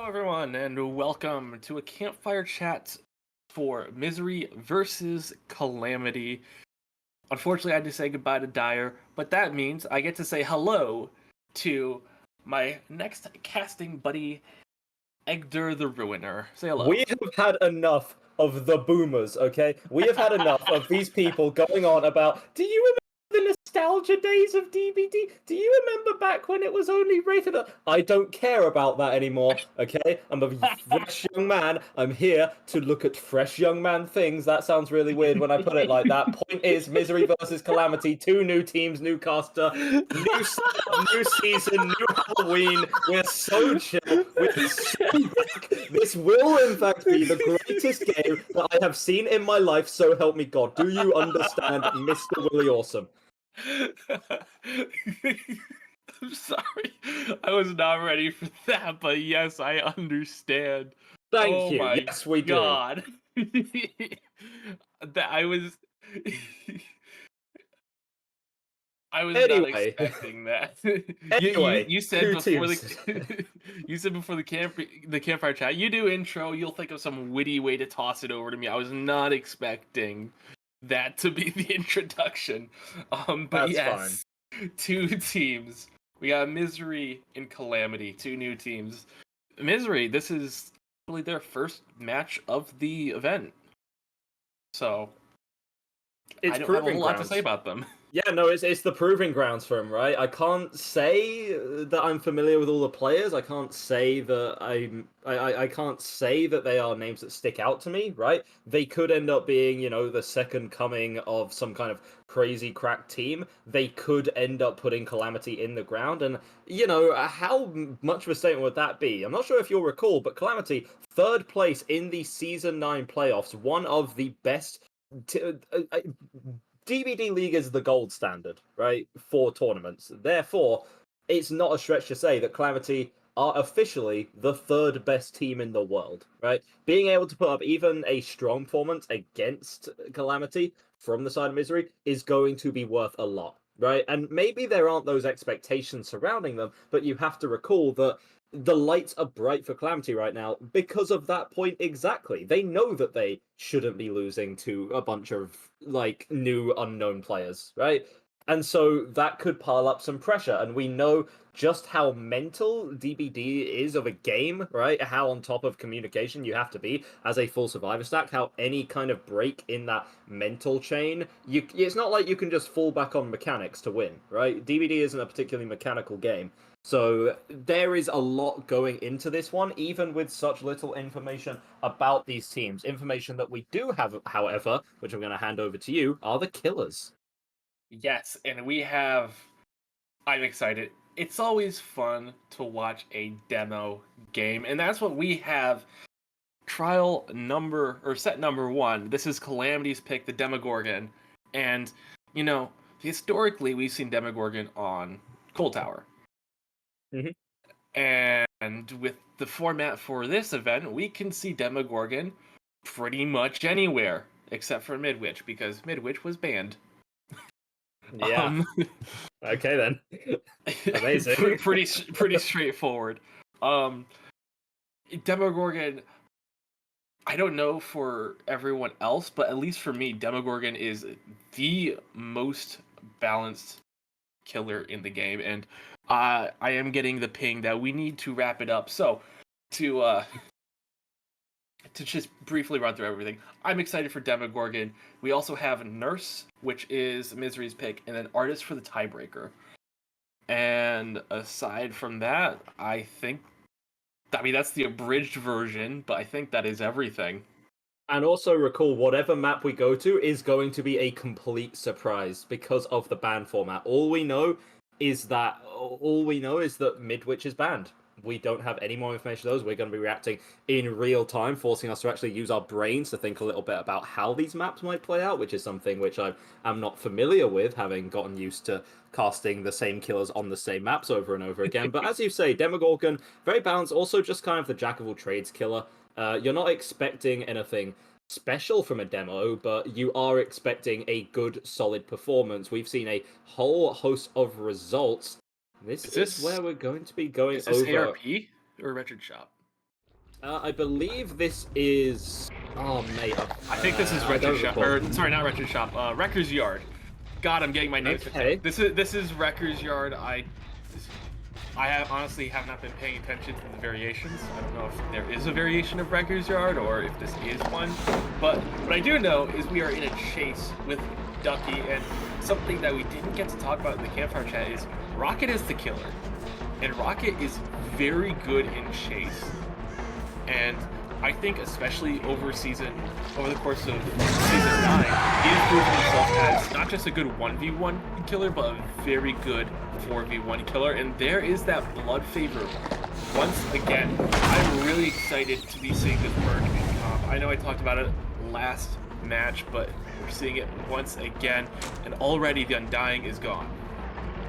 everyone, and welcome to a campfire chat for Misery versus Calamity. Unfortunately, I had to say goodbye to Dyer, but that means I get to say hello to my next casting buddy, EgdarTheRuiner. Say hello. We have had enough of the boomers, okay? We have had enough of these people going on about, do you remember the nostalgia days of DBD? Do you remember back when it was only rated R? I don't care about that anymore, okay? I'm a fresh young man. I'm here to look at fresh young man things. That sounds really weird when I put it like that. Point is, Misery versus Calamity, 2 new teams, new caster, new setup, new season, new Halloween. We're so chill. We're so back. This will, in fact, be the greatest game that I have seen in my life, so help me God. Do you understand, Mr. Williawesome? I'm sorry. I was not ready for that, but yes, I understand. Thank you. My Yes, we God. That I was not expecting that. Anyway, you said before teams. you said before the campfire chat, you do intro, you'll think of some witty way to toss it over to me. I was not expecting that to be the introduction. But That's yes, fine. 2 teams. We got Misery and Calamity, 2 new teams. Misery, this is really their first match of the event. So It's I don't have a proving whole lot to grounds. say about them. Yeah, no, it's the proving grounds for him, right? I can't say that I'm familiar with all the players. I can't say that I can't say that they are names that stick out to me, right? They could end up being, the second coming of some kind of crazy crack team. They could end up putting Calamity in the ground, and how much of a statement would that be? I'm not sure if you'll recall, but Calamity, 3rd place in the Season 9 playoffs, one of the best. DBDLeague is the gold standard, right, for tournaments. Therefore, it's not a stretch to say that Calamity are officially the 3rd best team in the world, right? Being able to put up even a strong performance against Calamity from the side of Misery is going to be worth a lot, right? And maybe there aren't those expectations surrounding them, but you have to recall that the lights are bright for Calamity right now because of that point exactly. They know that they shouldn't be losing to a bunch of, new unknown players, right? And so that could pile up some pressure, and we know just how mental DBD is of a game, right? How on top of communication you have to be as a full survivor stack, how any kind of break in that mental chain, it's not like you can just fall back on mechanics to win, right? DBD isn't a particularly mechanical game. So there is a lot going into this one, even with such little information about these teams. Information that we do have, however, which I'm going to hand over to you, are the killers. Yes, and I'm excited. It's always fun to watch a demo game, and that's what we have. Set number 1. This is Calamity's pick, the Demogorgon. And, historically, we've seen Demogorgon on Cold Tower. Mm-hmm. And with the format for this event, we can see Demogorgon pretty much anywhere, except for Midwich, because Midwich was banned. Yeah. Okay then. Amazing. pretty straightforward. Demogorgon, I don't know for everyone else, but at least for me, Demogorgon is the most balanced killer in the game, and I am getting the ping that we need to wrap it up. So to just briefly run through everything, I'm excited for Demogorgon. We also have Nurse, which is Misery's pick, and then Artist for the tiebreaker. And aside from that, that's the abridged version, but I think that is everything. And also recall, whatever map we go to is going to be a complete surprise because of the ban format. All we know is that Midwich is banned. We don't have any more information on those. We're going to be reacting in real time, forcing us to actually use our brains to think a little bit about how these maps might play out, which is something which I am not familiar with, having gotten used to casting the same killers on the same maps over and over again. But as you say, Demogorgon, very balanced, also just kind of the jack of all trades killer. You're not expecting anything special from a demo, but you are expecting a good, solid performance. We've seen a whole host of results. This is where we're going to be going over. Is this ARP or Wretched Shop? I believe this is... Oh, mate. I think this is Wretched Shop. Or, sorry, not Wretched Shop. Wrecker's Yard. God, I'm getting my names mixed up. This is Wrecker's Yard. I honestly have not been paying attention to the variations. I don't know if there is a variation of Wrecker's Yard or if this is one. But what I do know is we are in a chase with Ducky, and something that we didn't get to talk about in the campfire chat is Rocket is the killer. And Rocket is very good in chase. And I think especially over the course of season 9, he has proven himself as not just a good 1v1 killer, but a very good 4v1 killer. And there is that blood favor. Once again, I'm really excited to be seeing this work in comp. I know I talked about it last match, but we're seeing it once again, and already the Undying is gone.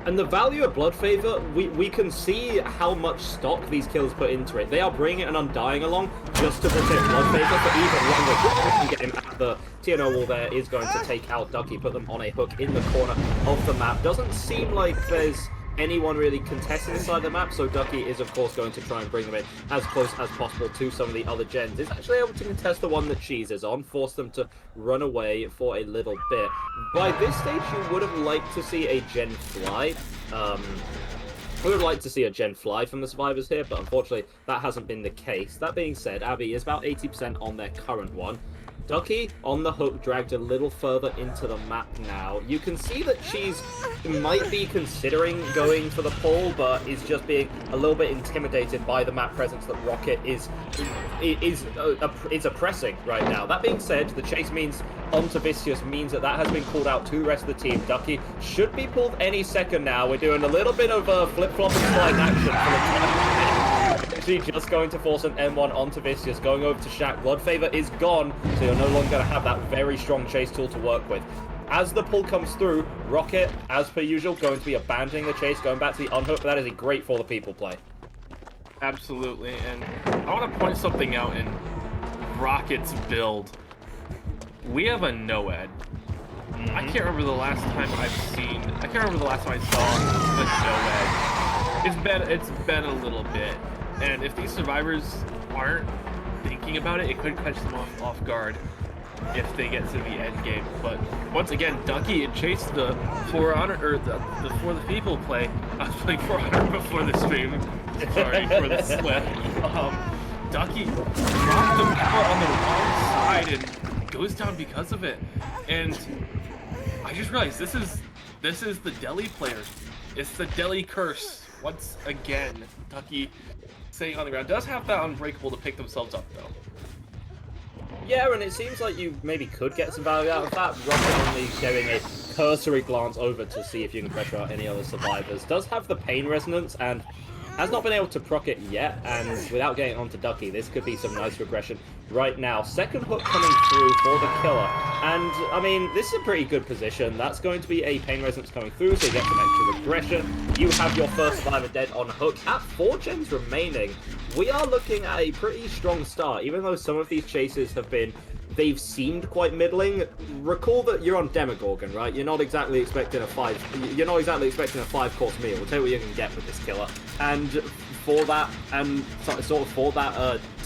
And the value of Blood Favor, we can see how much stock these kills put into it. They are bringing an Undying along just to protect Blood Favor for even longer. Get him at the TNO wall there is going to take out Ducky, put them on a hook in the corner of the map. Doesn't seem like there's anyone really contesting inside the map, so Ducky is of course going to try and bring them in as close as possible to some of the other gens. Is actually able to contest the one that Cheese is on, force them to run away for a little bit. By this stage, you would have liked to see a gen fly. We would like to see a gen fly from the survivors here, but unfortunately that hasn't been the case. That being said, Abby is about 80% on their current one. Ducky on the hook, dragged a little further into the map now. You can see that Cheese might be considering going for the pull, but is just being a little bit intimidated by the map presence that Rocket is oppressing right now. That being said, the chase means onto Vicious means that has been called out to the rest of the team. Ducky should be pulled any second now. We're doing a little bit of flip-flop and slide action for the time. Actually just going to force an M1 onto Vicious, going over to Shaq. Blood Favor is gone, so you're no longer going to have that very strong chase tool to work with. As the pull comes through, Rocket, as per usual, going to be abandoning the chase, going back to the unhook, but that is a great for the people play. Absolutely, and I want to point something out in Rocket's build. We have a Noed. I can't remember the last time I saw a Noed. It's been a little bit. And if these survivors aren't thinking about it, it could catch them off guard if they get to the end game. But once again, Ducky chased the For Honor, or the For the People play. I was playing For Honor before the stream. Sorry for the slip. Ducky dropped the power on the wrong side and goes down because of it. And I just realized this is the Deli player. It's the Deli curse once again. Ducky staying on the ground. Does have that Unbreakable to pick themselves up though. Yeah, and it seems like you maybe could get some value out of that. Rocket only giving a cursory glance over to see if you can pressure out any other survivors. Does have the pain resonance and has not been able to proc it yet, and without getting onto Ducky, this could be some nice regression right now. Second hook coming through for the killer, and I mean, this is a pretty good position. That's going to be a pain resonance coming through, so you get some extra regression. You have your first survivor dead on hook at 4 gens remaining. We are looking at a pretty strong start, even though some of these chases they've seemed quite middling. Recall that you're on Demogorgon, right? You're not exactly expecting a 5-course meal. We'll tell you what you can get with this killer. And for that,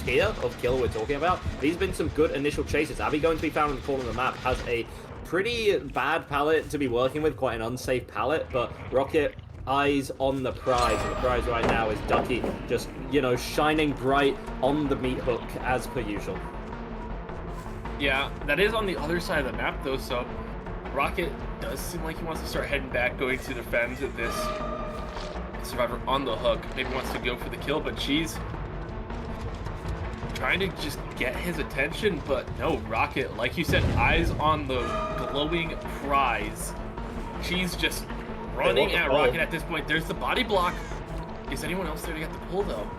tier of killer we're talking about, these have been some good initial chases. Abby going to be found in the corner of the map has a pretty bad palette to be working with, quite an unsafe palette, but Rocket eyes on the prize, and the prize right now is Ducky just, shining bright on the meat hook as per usual. Yeah, that is on the other side of the map, though, so Rocket does seem like he wants to start heading back, going to defend this survivor on the hook. Maybe wants to go for the kill, but Cheese trying to just get his attention, but no, Rocket, like you said, eyes on the glowing prize. Cheese just running at Rocket at this point. There's the body block. Is anyone else there to get the pull, though?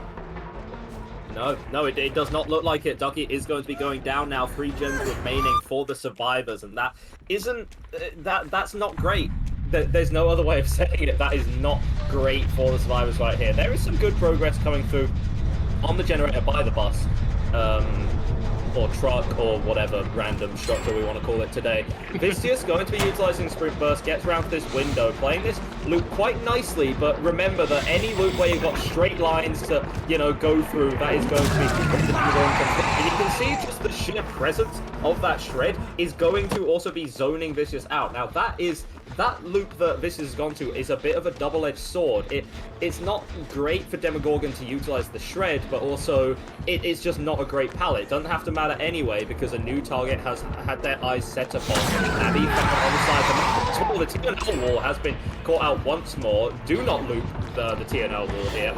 No, it does not look like it. Ducky is going to be going down now. 3 gens remaining for the survivors, and that isn't that's not great. There's no other way of saying it. That is not great for the survivors right here. There is some good progress coming through on the generator by the bus. or truck or whatever random structure we want to call it today. Vicious going to be utilizing Sprint Burst, gets around to this window, playing this loop quite nicely, but remember that any loop where you've got straight lines to, you know, go through, that is going to be... And you can see just the sheer presence of that shred is going to also be zoning Vicious out. Now that loop that Vicious has gone to is a bit of a double-edged sword. It's not great for Demogorgon to utilize the shred, but also it's just not a great palette. It doesn't have to matter anyway, because a new target has had their eyes set upon Abby on the side of the TNL wall has been caught out once more. Do not loop the TNL wall here.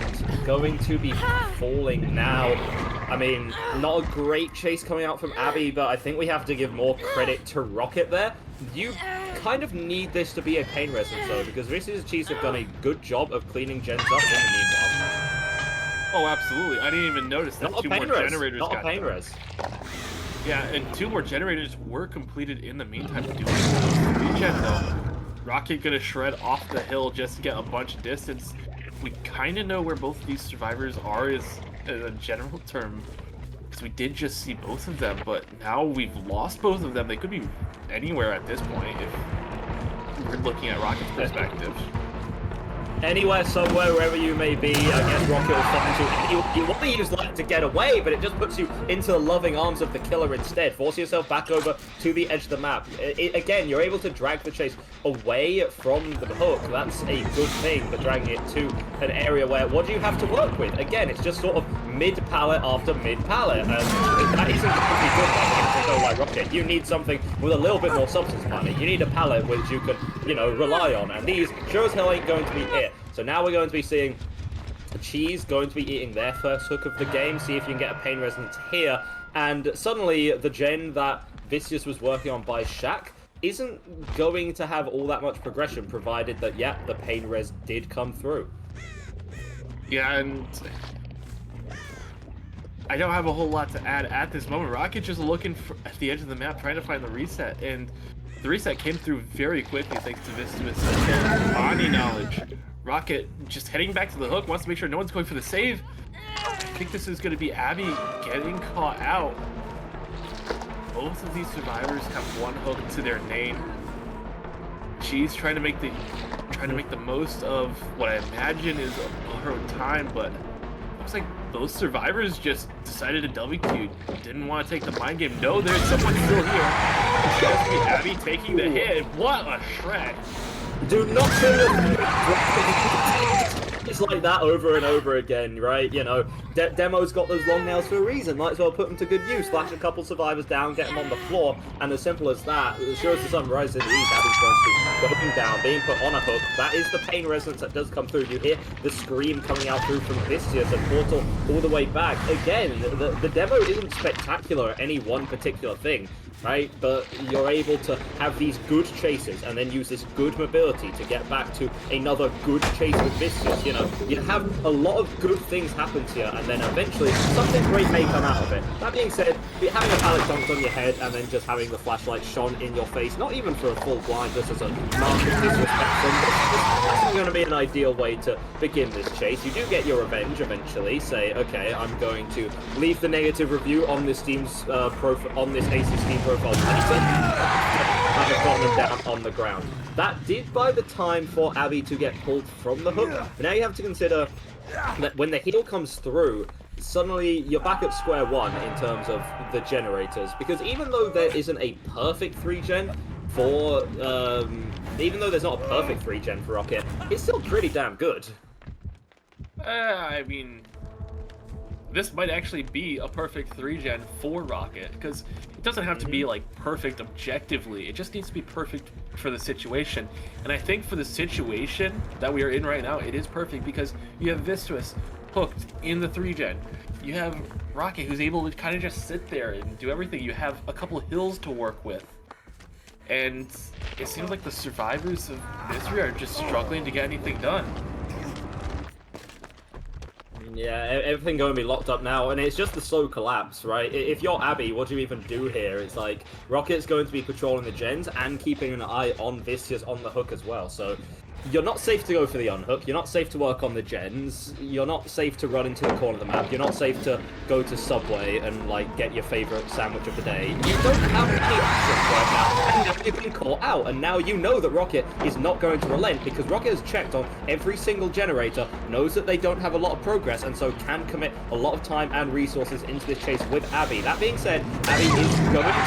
And going to be falling now. I mean, not a great chase coming out from Abby, but I think we have to give more credit to Rocket there. You kind of need this to be a pain resistance, though, because Vicious Cheese have done a good job of cleaning gens up in the meanwhile. Oh, absolutely. I didn't even notice that two more generators got done. Yeah, and 2 more generators were completed in the meantime. Doing regen, though. Rocket gonna shred off the hill just to get a bunch of distance. We kind of know where both of these survivors are is a general term, because we did just see both of them, but now we've lost both of them. They could be anywhere at this point if we're looking at Rocket's perspective. Anywhere, somewhere, wherever you may be, I guess Rocket will find you. You want to use light to get away, but it just puts you into the loving arms of the killer instead. Force yourself back over to the edge of the map. Again, you're able to drag the chase away from the hook. That's a good thing, but dragging it to an area where, what do you have to work with? Again, it's just sort of mid-pallet after mid-pallet, and that isn't particularly good like Rocket. You need something with a little bit more substance behind it. You need a pallet which you can, you know, rely on, and these sure as hell ain't going to be it. So now we're going to be seeing Cheese going to be eating their first hook of the game, see if you can get a pain resonance here, and suddenly the gen that Vicious was working on by Shaq isn't going to have all that much progression, provided that, yeah, the pain res did come through. Yeah, and I don't have a whole lot to add at this moment. Rocket just looking at the edge of the map, trying to find the reset, and the reset came through very quickly thanks to Vicious body knowledge. Rocket just heading back to the hook, wants to make sure no one's going for the save. I think this is going to be Abby getting caught out. Both of these survivors have one hook to their name. She's trying to make the most of what I imagine is a borrowed time, but looks like those survivors just decided to WQ. Didn't want to take the mind game. No, there's someone still here. It's going to be Abby taking the hit. What a shred. Do not It's like that over and over again, right? You know, Demo's got those long nails for a reason. Might as well put them to good use. Flash a couple survivors down, get them on the floor, and as simple as that, as sure as the sun rises in the east, Abby's going to be going down, being put on a hook. That is the pain resonance that does come through. You hear the scream coming out through from Vicious and Portal all the way back. Again, the demo isn't spectacular at any one particular thing, right? But you're able to have these good chases and then use this good mobility to get back to another good chase with Vicious. You know, you have a lot of good things happen to you, and then eventually something great may come out of it. That being said, having a pallet dunked on your head and then just having the flashlight shone in your face, not even for a full blind, just as a mark of disrespect, that's not going to be an ideal way to begin this chase. You do get your revenge eventually. Say, okay, I'm going to leave the negative review on this team's on this Ace's team profile later. I've gotten them down on the ground. That did buy the time for Abby to get pulled from the hook. But now you have to consider that when the heal comes through, suddenly you're back at square one in terms of the generators. Because even though there isn't a perfect 3-gen for, even though there's not a perfect 3-gen for Rocket, it's still pretty damn good. I mean, this might actually be a perfect 3-gen for Rocket, because it doesn't have to be like perfect objectively, it just needs to be perfect for the situation. And I think for the situation that we are in right now, it is perfect, because you have Vicious hooked in the 3-gen. You have Rocket who's able to kind of just sit there and do everything. You have a couple of hills to work with. And it seems like the survivors of Misery are just struggling to get anything done. Yeah, everything going to be locked up now, and it's just the slow collapse, right? If you're Abby, what do you even do here? It's like, Rocket's going to be patrolling the gens and keeping an eye on Vicious on the hook as well, so you're not safe to go for the unhook, you're not safe to work on the gens, you're not safe to run into the corner of the map, you're not safe to go to Subway and, like, get your favourite sandwich of the day. You don't have any options right now, and now you've been caught out, and now you know that Rocket is not going to relent, because Rocket has checked on every single generator, knows that they don't have a lot of progress, and so can commit a lot of time and resources into this chase with Abby. That being said, Abby is going to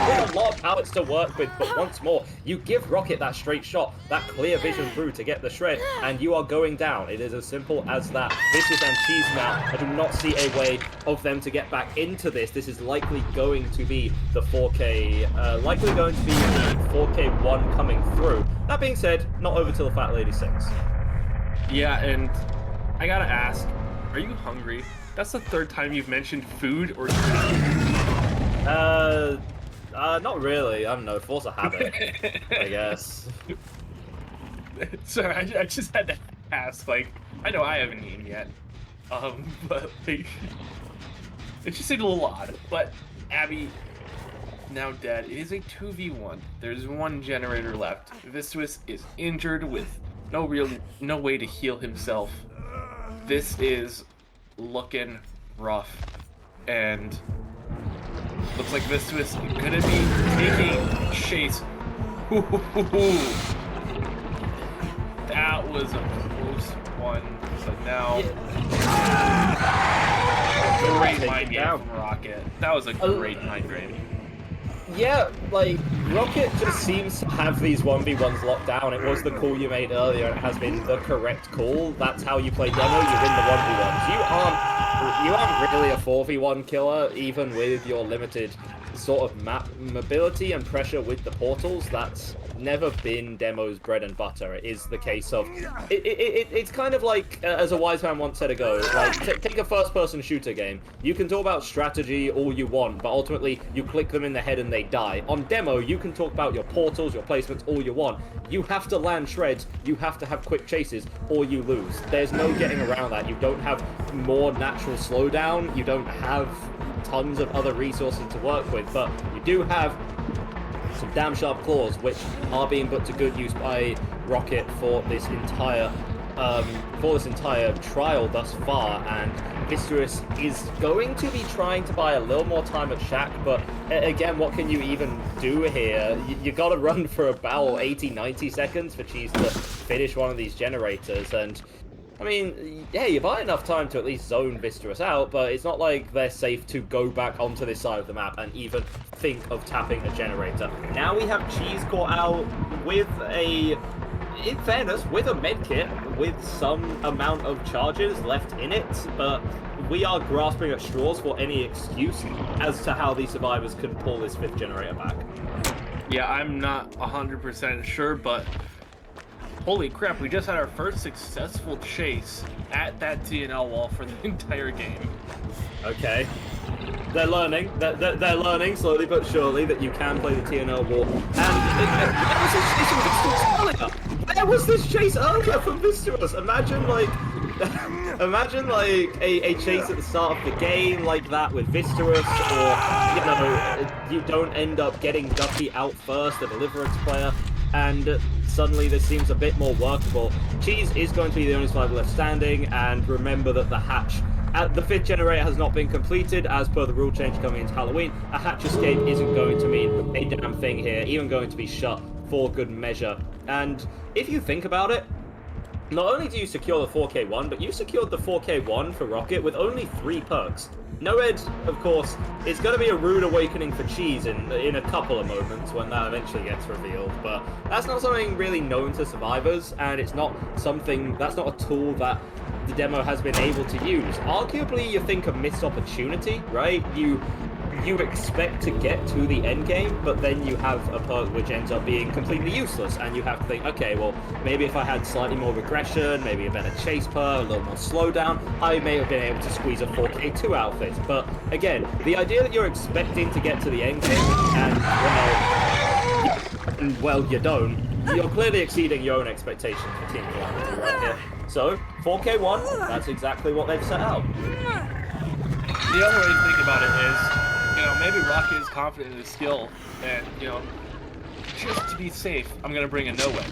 with a lot of pallets to work with, but once more, you give Rocket that straight shot, that clear vision through to get the shred, and you are going down. It is as simple as that. Vicious and Cheese now, I do not see a way of them to get back into this. This is likely going to be the 4K, likely going to be the 4K1 coming through. That being said, not over till the Fat Lady 6. Yeah, and I gotta ask, are you hungry? That's the third time you've mentioned food or not really. I don't know, force a habit, I guess. Sorry, I just had to ask, like, I know I haven't eaten yet, but, like, it just seemed a little odd, but Abby, now dead. It is a 2v1. There's one generator left. Vistuous is injured with no way to heal himself. This is looking rough, and looks like Vistuous gonna be taking chase. That was a close one. So now, great mind game from Rocket. That was a great mind game. Yeah, like, Rocket just seems to have these 1v1s locked down. It was the call you made earlier, and it has been the correct call. That's how you play demo, you win the 1v1s. You aren't really a 4v1 killer, even with your limited sort of map mobility and pressure with the portals. That's never been Demo's bread and butter. It is the case of it's kind of like, as a wise man once said ago, like, take a first-person shooter game. You can talk about strategy all you want, but ultimately you click them in the head and they die. On Demo, you can talk about your portals, your placements, all you want. You have to land shreds, you have to have quick chases, or you lose. There's no getting around that. You don't have more natural slowdown, you don't have tons of other resources to work with, but you do have some damn sharp claws, which are being put to good use by Rocket for this entire trial thus far. And Vistuous is going to be trying to buy a little more time at Shack, but again, what can you even do here? You gotta run for about 80-90 seconds for Cheese to finish one of these generators, and I mean, yeah, you buy enough time to at least zone Vistuous out, but it's not like they're safe to go back onto this side of the map and even think of tapping a generator. Now we have Cheese caught out with a, in fairness, with a medkit, with some amount of charges left in it, but we are grasping at straws for any excuse as to how these survivors can pull this 5th generator back. Yeah, I'm not 100% sure, but holy crap, we just had our first successful chase at that TNL wall for the entire game. Okay. They're learning. They're learning slowly but surely that you can play the TNL wall. And there was this chase earlier from Vistuous. Imagine like a chase at the start of the game like that with Vistuous, or you know, you don't end up getting Ducky out first, the Deliverance player, and suddenly this seems a bit more workable. Cheese is going to be the only survivor left standing, and remember that the hatch at the 5th generator has not been completed as per the rule change coming into Halloween. A hatch escape isn't going to mean a damn thing here, even going to be shut for good measure. And if you think about it, not only do you secure the 4K1, but you secured the 4K1 for Rocket with only 3 perks. NOED, of course, is going to be a rude awakening for Cheese in a couple of moments when that eventually gets revealed, but that's not something really known to survivors, and it's not something, that's not a tool that the demo has been able to use. Arguably, you think a missed opportunity, right? You expect to get to the end game, but then you have a perk which ends up being completely useless, and you have to think, okay, well, maybe if I had slightly more regression, maybe a better chase perk, a little more slowdown, I may have been able to squeeze a 4K2 outfit. But again, the idea that you're expecting to get to the end game, and well, you don't, you're clearly exceeding your own expectations for Team Calamity right here. So, 4K1, that's exactly what they've set out. The other way to think about it is, you know, maybe Rocket is confident in his skill, and, you know, just to be safe, I'm going to bring a NOED.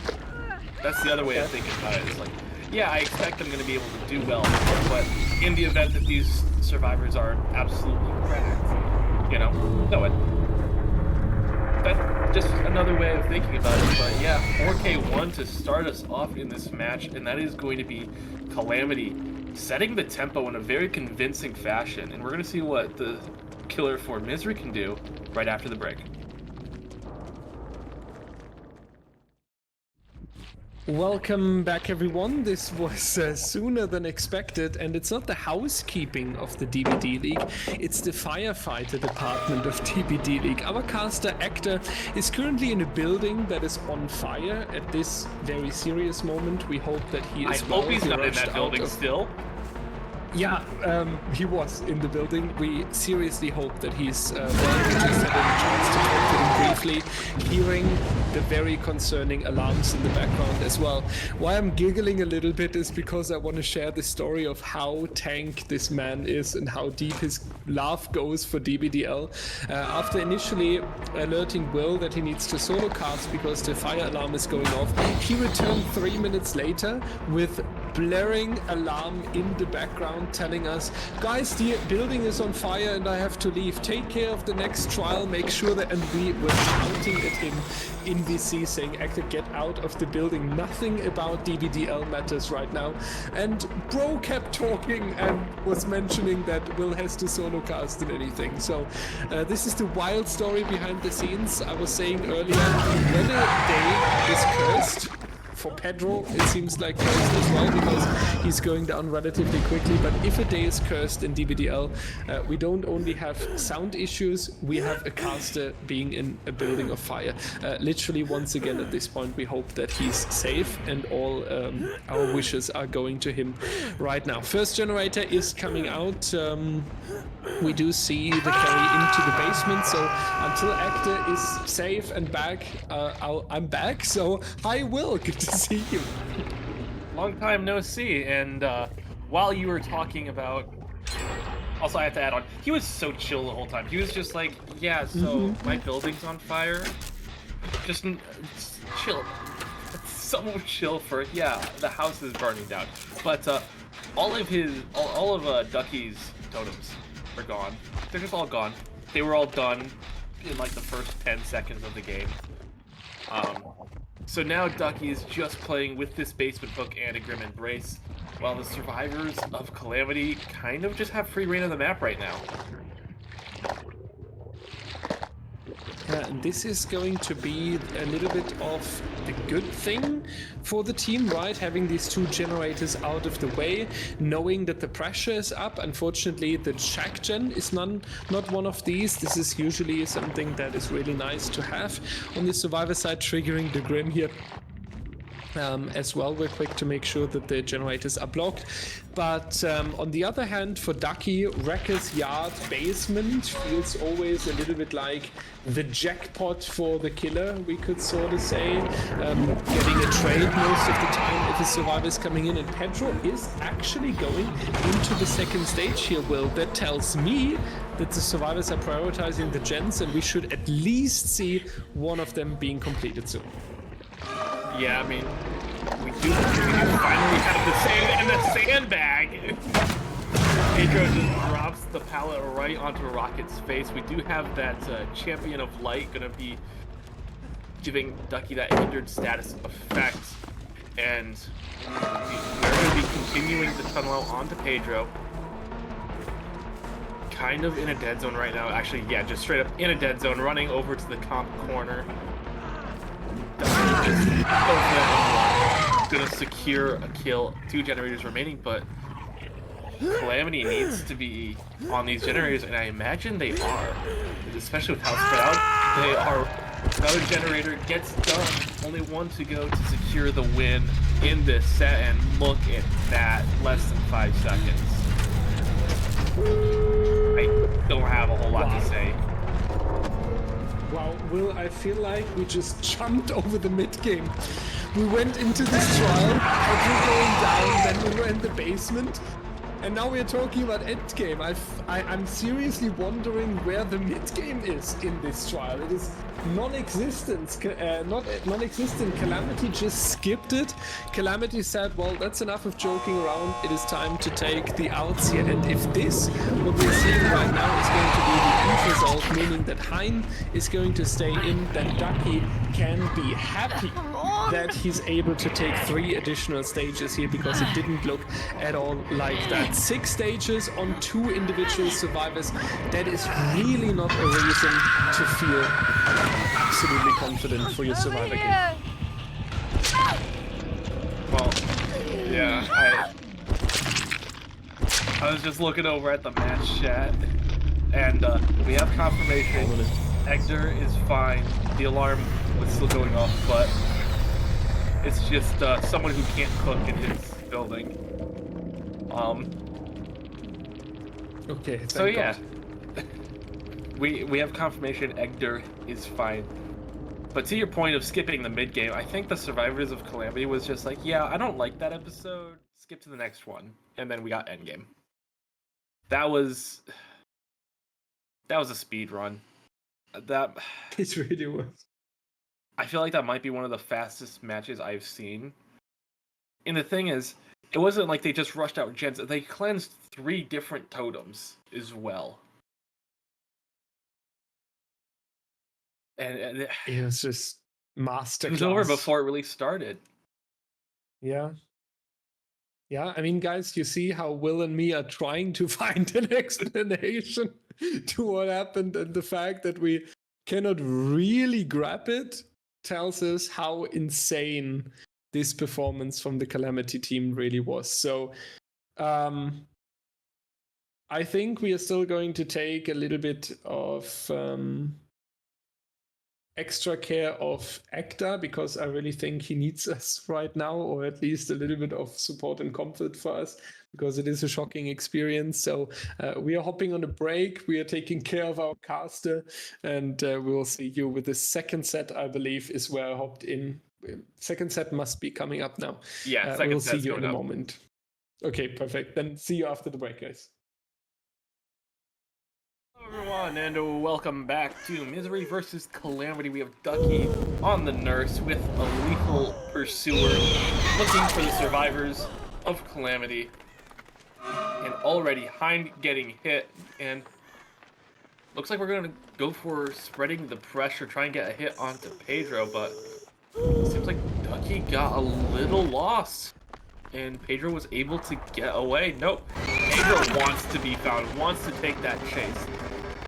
That's the other way of thinking about it. It's like, yeah, I expect I'm going to be able to do well, but in the event that these survivors are absolutely cracked, you know, that's just another way of thinking about it. But yeah, 4K1 to start us off in this match, and that is going to be Calamity setting the tempo in a very convincing fashion, and we're going to see what the killer for Misery can do right after the break. Welcome back, everyone. This was sooner than expected, and it's not the housekeeping of the DBD League, it's the firefighter department of DBD League. Our caster Egdar is currently in a building that is on fire at this very serious moment. We hope that he is I hope he's not in that building still. Yeah, he was in the building. We seriously hope that he's well. We just had a chance to talk to him briefly, hearing the very concerning alarms in the background as well. Why I'm giggling a little bit is because I want to share the story of how tank this man is and how deep his love goes for DBDL. After initially alerting Will that he needs to solo cast because the fire alarm is going off, he returned 3 minutes later with blaring alarm in the background telling us, guys, the building is on fire and I have to leave. Take care of the next trial, make sure that, and we were shouting at him in VC saying, Egdar, get out of the building. Nothing about DBDL matters right now. And bro kept talking and was mentioning that Will has to solo cast and anything. So this is the wild story behind the scenes. I was saying earlier, when a day is cursed, for Pedro, it seems like cursed as well because he's going down relatively quickly. But if a day is cursed in DBDL, we don't only have sound issues, we have a caster being in a building of fire. Literally, once again, at this point, we hope that he's safe and all our wishes are going to him right now. First generator is coming out. We do see the carry into the basement, so until Egdar is safe and back, I'm back. So hi, Will, good to see you. Long time no see, and while you were talking about, also I have to add on, he was so chill the whole time. He was just like, yeah, so my building's on fire. Just chill. It's so chill for, yeah, the house is burning down. But all of Ducky's totems are gone. They're just all gone. They were all done in like the first 10 seconds of the game. So now Ducky is just playing with this basement hook and a Grim Embrace, while the survivors of Calamity kind of just have free reign of the map right now. And this is going to be a little bit of the good thing for the team, right? Having these two generators out of the way, knowing that the pressure is up. Unfortunately, the Shack Gen is not one of these. This is usually something that is really nice to have on the survivor side, triggering the Grim here. As well, we're quick to make sure that the generators are blocked. But on the other hand, for Ducky, Wrecker's Yard basement feels always a little bit like the jackpot for the killer, we could sort of say. Getting a trade most of the time if a survivor is coming in, and Pedro is actually going into the second stage here, Will. That tells me that the survivors are prioritizing the gens, and we should at least see one of them being completed soon. Yeah, I mean, we do finally have the sand and the sandbag. Pedro just drops the pallet right onto Rocket's face. We do have that Champion of Light gonna be giving Ducky that hindered status effect, and we're gonna be continuing the tunnel out onto Pedro. Kind of in a dead zone right now. Actually, yeah, just straight up in a dead zone, running over to the comp corner. Gonna secure a kill. 2 generators remaining, but Calamity needs to be on these generators, and I imagine they are, especially with how spread out they are. Another generator gets done. Only one to go to secure the win in this set, and look at that, less than 5 seconds. I don't have a whole lot to say. Wow, Will, I feel like we just jumped over the mid-game. We went into this trial, Pedro going down, then we were in the basement. And now we're talking about endgame. I'm seriously wondering where the mid-game is in this trial. It is non-existent. Non-existent. Calamity just skipped it. Calamity said, well, that's enough of joking around. It is time to take the outs here. And if this, what we're seeing right now, is going to be the end result, meaning that Hein is going to stay in, then Ducky can be happy that he's able to take 3 additional stages here, because it didn't look at all like that. 6 stages on 2 individual survivors, that is really not a reason to feel absolutely confident for your survivor game. Well, yeah, I was just looking over at the match chat, and we have confirmation. Egdar is fine. The alarm was still going off, but it's just someone who can't cook in his building. Okay. So yeah, we have confirmation. Egdar is fine. But to your point of skipping the mid game, I think the survivors of Calamity was just like, yeah, I don't like that episode. Skip to the next one, and then we got endgame. That was a speed run. That It really was. I feel like that might be one of the fastest matches I've seen. And the thing is, it wasn't like they just rushed out gens. They cleansed 3 different totems as well. And It was just masterclass. it was over before it really started. Yeah. Yeah, I mean, guys, you see how Will and me are trying to find an explanation to what happened, and the fact that we cannot really grab it tells us how insane this performance from the Calamity team really was. So, I think we are still going to take a little bit of extra care of Egdar, because I really think he needs us right now, or at least a little bit of support and comfort for us, because it is a shocking experience. So we are hopping on a break. We are taking care of our caster, and we will see you with the second set, I believe, is where I hopped in. Second set must be coming up now. Yeah, second we'll set's see you in a up. moment. Okay, perfect. Then see you after the break, guys. Hello everyone, and welcome back to Misery vs. Calamity. We have Ducky on the nurse with a lethal pursuer looking for the survivors of Calamity. And already Hein getting hit, and looks like we're going to go for spreading the pressure, try and get a hit onto Pedro, but it seems like Ducky got a little lost. And Pedro was able to get away. Nope. Pedro wants to be found, wants to take that chase.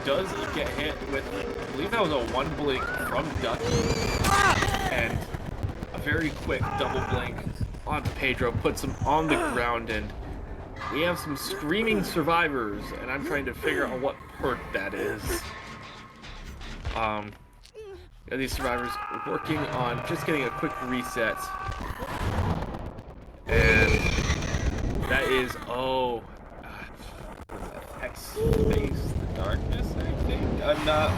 Does get hit with, I believe that was a 1 blink from Ducky. And a very quick double blink on Pedro, puts him on the ground, and we have some screaming survivors, and I'm trying to figure out what perk that is. These survivors working on just getting a quick reset. And that is, Hex Face the Darkness, I think. I'm not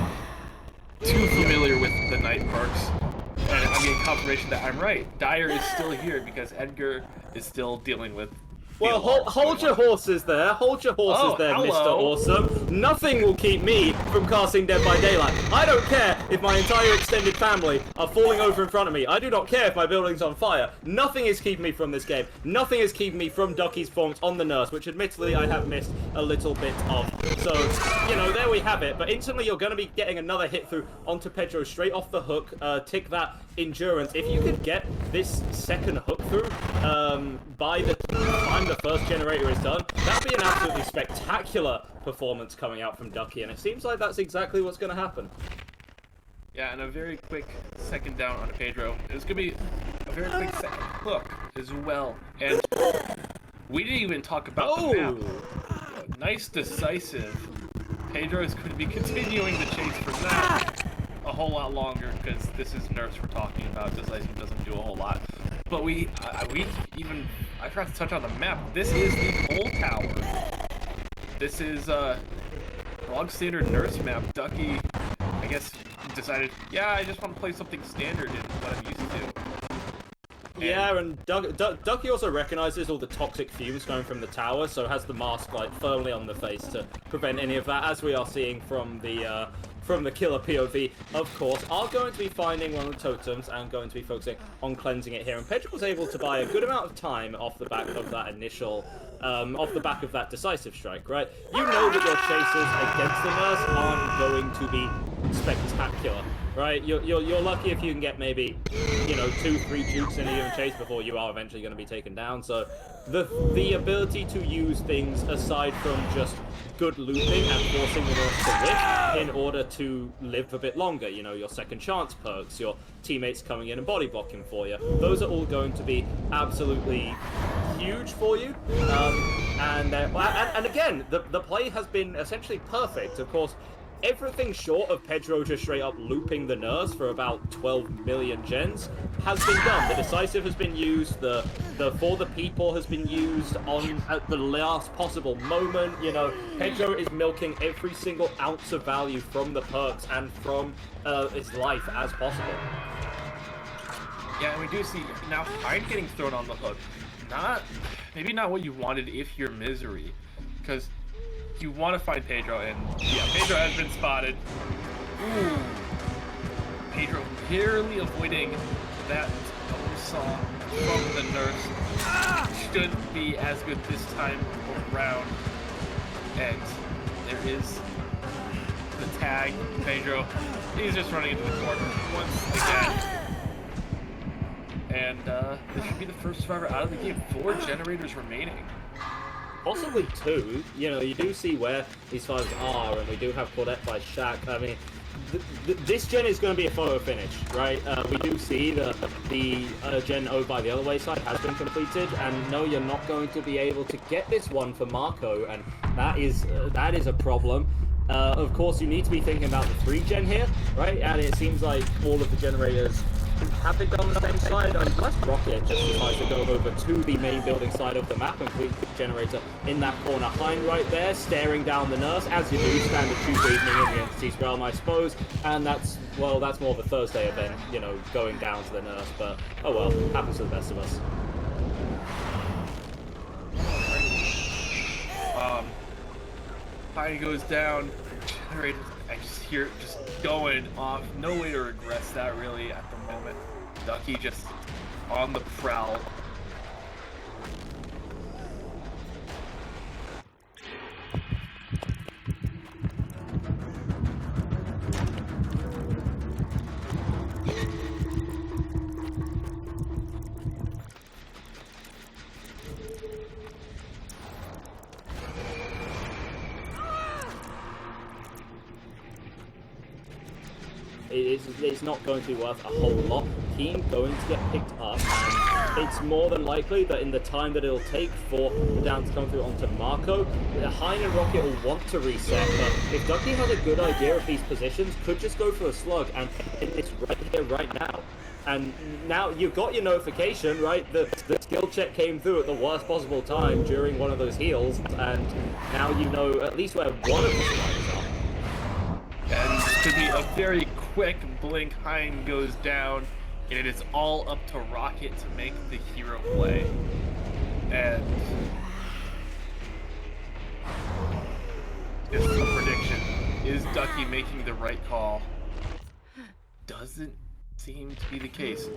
too familiar with the night perks. And I'm getting confirmation that I'm right. Dyer is still here because Edgar is still dealing with. Well, hold your horses there. Hold your horses there, hello. Mr. Awesome. Nothing will keep me from casting Dead by Daylight. I don't care if my entire extended family are falling over in front of me. I do not care if my building's on fire. Nothing is keeping me from this game. Nothing is keeping me from Ducky's performance on the nurse, which admittedly I have missed a little bit of. So, you know, there we have it. But instantly you're going to be getting another hit through onto Pedro straight off the hook. Tick that endurance. If you could get this second hook through by the time the first generator is done, that'd be an absolutely spectacular performance coming out from Ducky, and it seems like that's exactly what's going to happen. Yeah, and a very quick second down on Pedro. It's going to be a very quick second hook as well. And we didn't even talk about the map. Nice, decisive. Pedro is going to be continuing the chase for that a whole lot longer, because this is nerfs we're talking about. Decisive doesn't do a whole lot. But I forgot to touch on the map. This is the Pole Tower. This is log standard nurse map. Ducky, I guess, decided, yeah, I just want to play something standard in what I'm used to. Yeah, and Ducky also recognizes all the toxic fumes coming from the tower, so has the mask like firmly on the face to prevent any of that, as we are seeing from the killer POV, of course, are going to be finding one of the totems and going to be focusing on cleansing it here. And Pedro was able to buy a good amount of time off the back of that initial, off the back of that decisive strike, right? You know that your chases against the nurse aren't going to be spectacular, right? You're lucky if you can get maybe, you know, 2-3 jukes in a given chase before you are eventually going to be taken down. So the ability to use things aside from just good looping and forcing the nurse to whip in order to live a bit longer, you know, your second chance perks, your teammates coming in and body blocking for you, those are all going to be absolutely huge for you. And again, the play has been essentially perfect. Of course, everything short of Pedro just straight up looping the nurse for about 12 million gens has been done. The decisive has been used, the for the people has been used at the last possible moment. You know, Pedro is milking every single ounce of value from the perks and from his life as possible. Yeah, and we do see now Hyde getting thrown on the hook. Maybe not what you wanted if you're Misery, because you want to find Pedro, and yeah, Pedro has been spotted. Ooh. Pedro barely avoiding that saw from the nurse. Should be as good this time around. And there is the tag. Pedro, he's just running into the corner once again. And this should be the first survivor out of the game. 4 generators remaining. Possibly 2. You know, you do see where these survivors are, and we do have Claudette by Shaq. I mean, this gen is going to be a photo finish, right? We do see the gen over by the other way side has been completed, and no, you're not going to be able to get this one for Marco, and that is a problem. Of course, you need to be thinking about the 3 gen here, right? And it seems like all of the generators have been done on the same side, unless Rocket just decides to go over to the main building side of the map and complete the generator in that corner. Hind right there, staring down the nurse, as you do, standard Tuesday evening in the Entity's realm, I suppose. And that's more of a Thursday event, you know, going down to the nurse, but oh well, happens to the best of us. Hind goes down, generator, I just hear it just going off. No way to regress that really at the moment. Ducky just on the prowl. It's not going to be worth a whole lot. Keen going to get picked up, and it's more than likely that in the time that it'll take for the down to come through onto Marco, Hind and Rocket will want to reset, but if Ducky has a good idea of these positions, could just go for a slug, and it's right here, right now. And now you've got your notification, right? The skill check came through at the worst possible time during one of those heals, and now you know at least where one of the survivors are. And this could be a very quick blink. Hind goes down, and it is all up to Rocket to make the hero play. And this is a prediction. Is Ducky making the right call? Doesn't seem to be the case.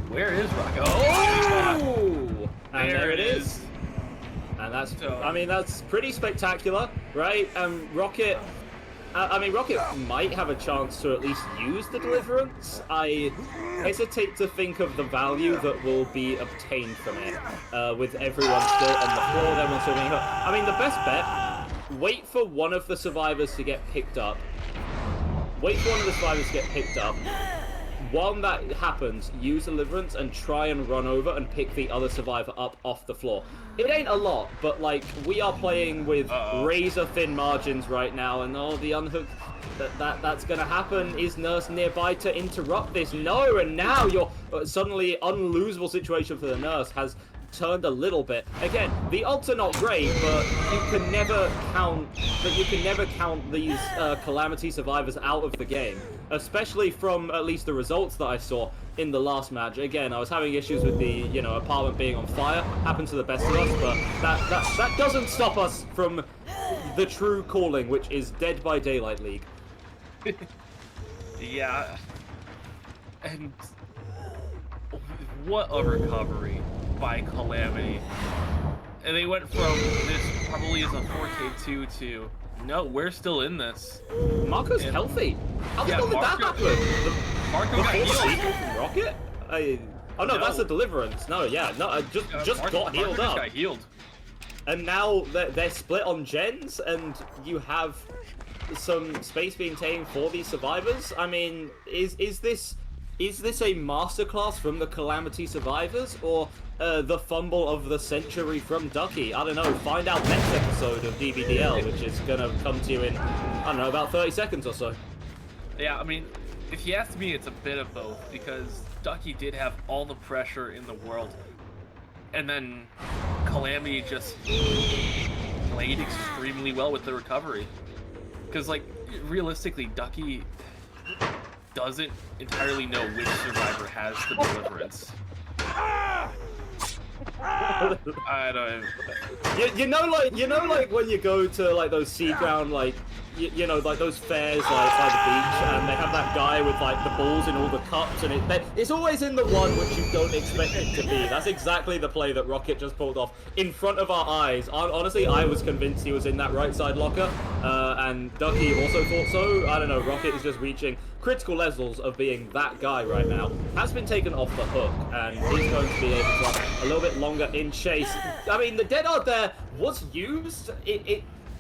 Where is Rocket? Oh! And there it is. And that's, I mean, that's pretty spectacular, right? Rocket... Rocket might have a chance to at least use the Deliverance. I hesitate to think of the value that will be obtained from it, with everyone still on the floor, everyone still being hurt. I mean, the best bet, wait for one of the survivors to get picked up. While that happens, use Deliverance and try and run over and pick the other survivor up off the floor. It ain't a lot, but like, we are playing with razor thin margins right now, and the unhooked, that's gonna happen. Is Nurse nearby to interrupt this? No, and now your suddenly unlosable situation for the Nurse has turned a little bit. Again, the ults are not great, but you can never count these Calamity survivors out of the game. especially from at least the results that I saw in the last match. Again, I was having issues with the, apartment being on fire. Happens to the best of us, but that doesn't stop us from the true calling, which is Dead by Daylight League. Yeah. And what a recovery by Calamity. And they went from this probably is a 4K2 to, no, we're still in this. Marco's healthy. How the hell did that happen? Marco got healed. Rocket? Oh no, that's a deliverance. No, yeah, no, I just got healed up. Got healed. And now they're split on gens, and you have some space being taken for these survivors. I mean, is this a masterclass from the Calamity survivors, or the fumble of the century from Ducky? I don't know. Find out next episode of DBDL, which is gonna come to you in, I don't know, about 30 seconds or so. Yeah, I mean, if you ask me, it's a bit of both, because Ducky did have all the pressure in the world, and then Calamity just played extremely well with the recovery. Because, like, realistically, Ducky doesn't entirely know which survivor has the deliverance. I don't. You know, like when you go to like those sea ground, like like those fairs like by the beach, and they have that guy with like the balls in all the cups, and it's always in the one which you don't expect it to be. That's exactly the play that Rocket just pulled off in front of our eyes. Honestly, I was convinced he was in that right side locker, and Ducky also thought so. I don't know. Rocket is just reaching critical levels of being that guy right now. Has been taken off the hook, and he's going to be able to last a little bit longer in chase. I mean, the dead art there was used.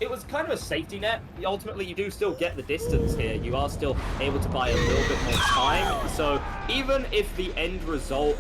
It was kind of a safety net. Ultimately, you do still get the distance here. You are still able to buy a little bit more time. So even if the end result,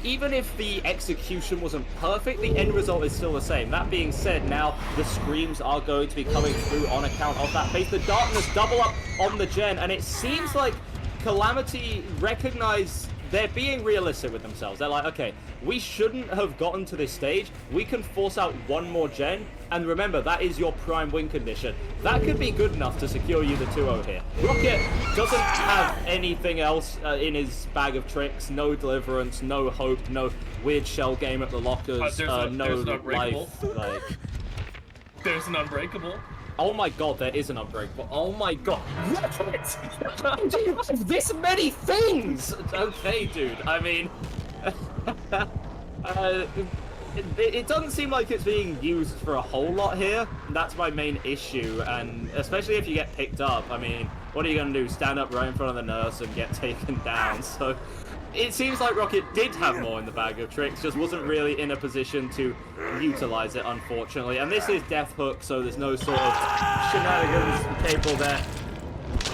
even if the execution wasn't perfect, the end result is still the same. That being said, now the screams are going to be coming through on account of that base. The darkness double up on the gen, and it seems like Calamity recognize they're being realistic with themselves. They're like, okay, we shouldn't have gotten to this stage. We can force out one more gen, and remember, that is your prime win condition. That could be good enough to secure you the 2-0 here. Rocket doesn't have anything else in his bag of tricks. No deliverance, no hope, no weird shell game at the lockers, no life. Like, there's an unbreakable. Oh my god, there is an unbreakable. Oh my god. How do you have this many things? Okay, dude. I mean, it doesn't seem like it's being used for a whole lot here. That's my main issue, and especially if you get picked up. I mean, what are you going to do? Stand up right in front of the nurse and get taken down? So it seems like Rocket did have more in the bag of tricks, just wasn't really in a position to utilize it, unfortunately. And this is Death Hook, so there's no sort of shenanigans capable there.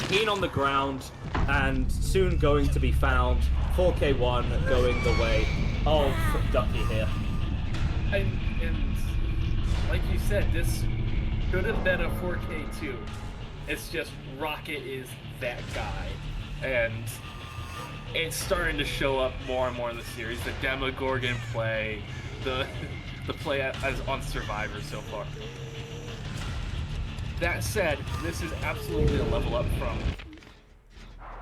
Keen on the ground, and soon going to be found. 4K1 going the way of Ducky here. And like you said, this could have been a 4K2. It's just Rocket is that guy. And it's starting to show up more and more in the series. The Demogorgon play, the play as on Survivor so far. That said, this is absolutely a level up from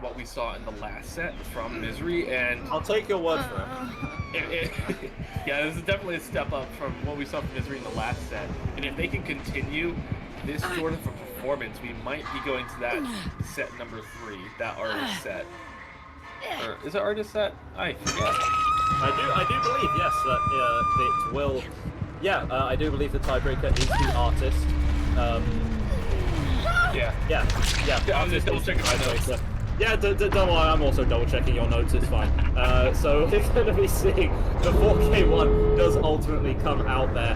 what we saw in the last set from Misery, and I'll take your word for it. Yeah, this is definitely a step up from what we saw from Misery in the last set. And if they can continue this sort of a performance, we might be going to that set number 3, that artist set. Or is it artist set? I forget. I do believe, yes, that it will. Yeah, I do believe the tiebreaker is the artist. Yeah. I'm just double checking my notes. Yeah, don't worry, I'm also double checking your notes, it's fine. So we're going to be seeing the 4K1 does ultimately come out there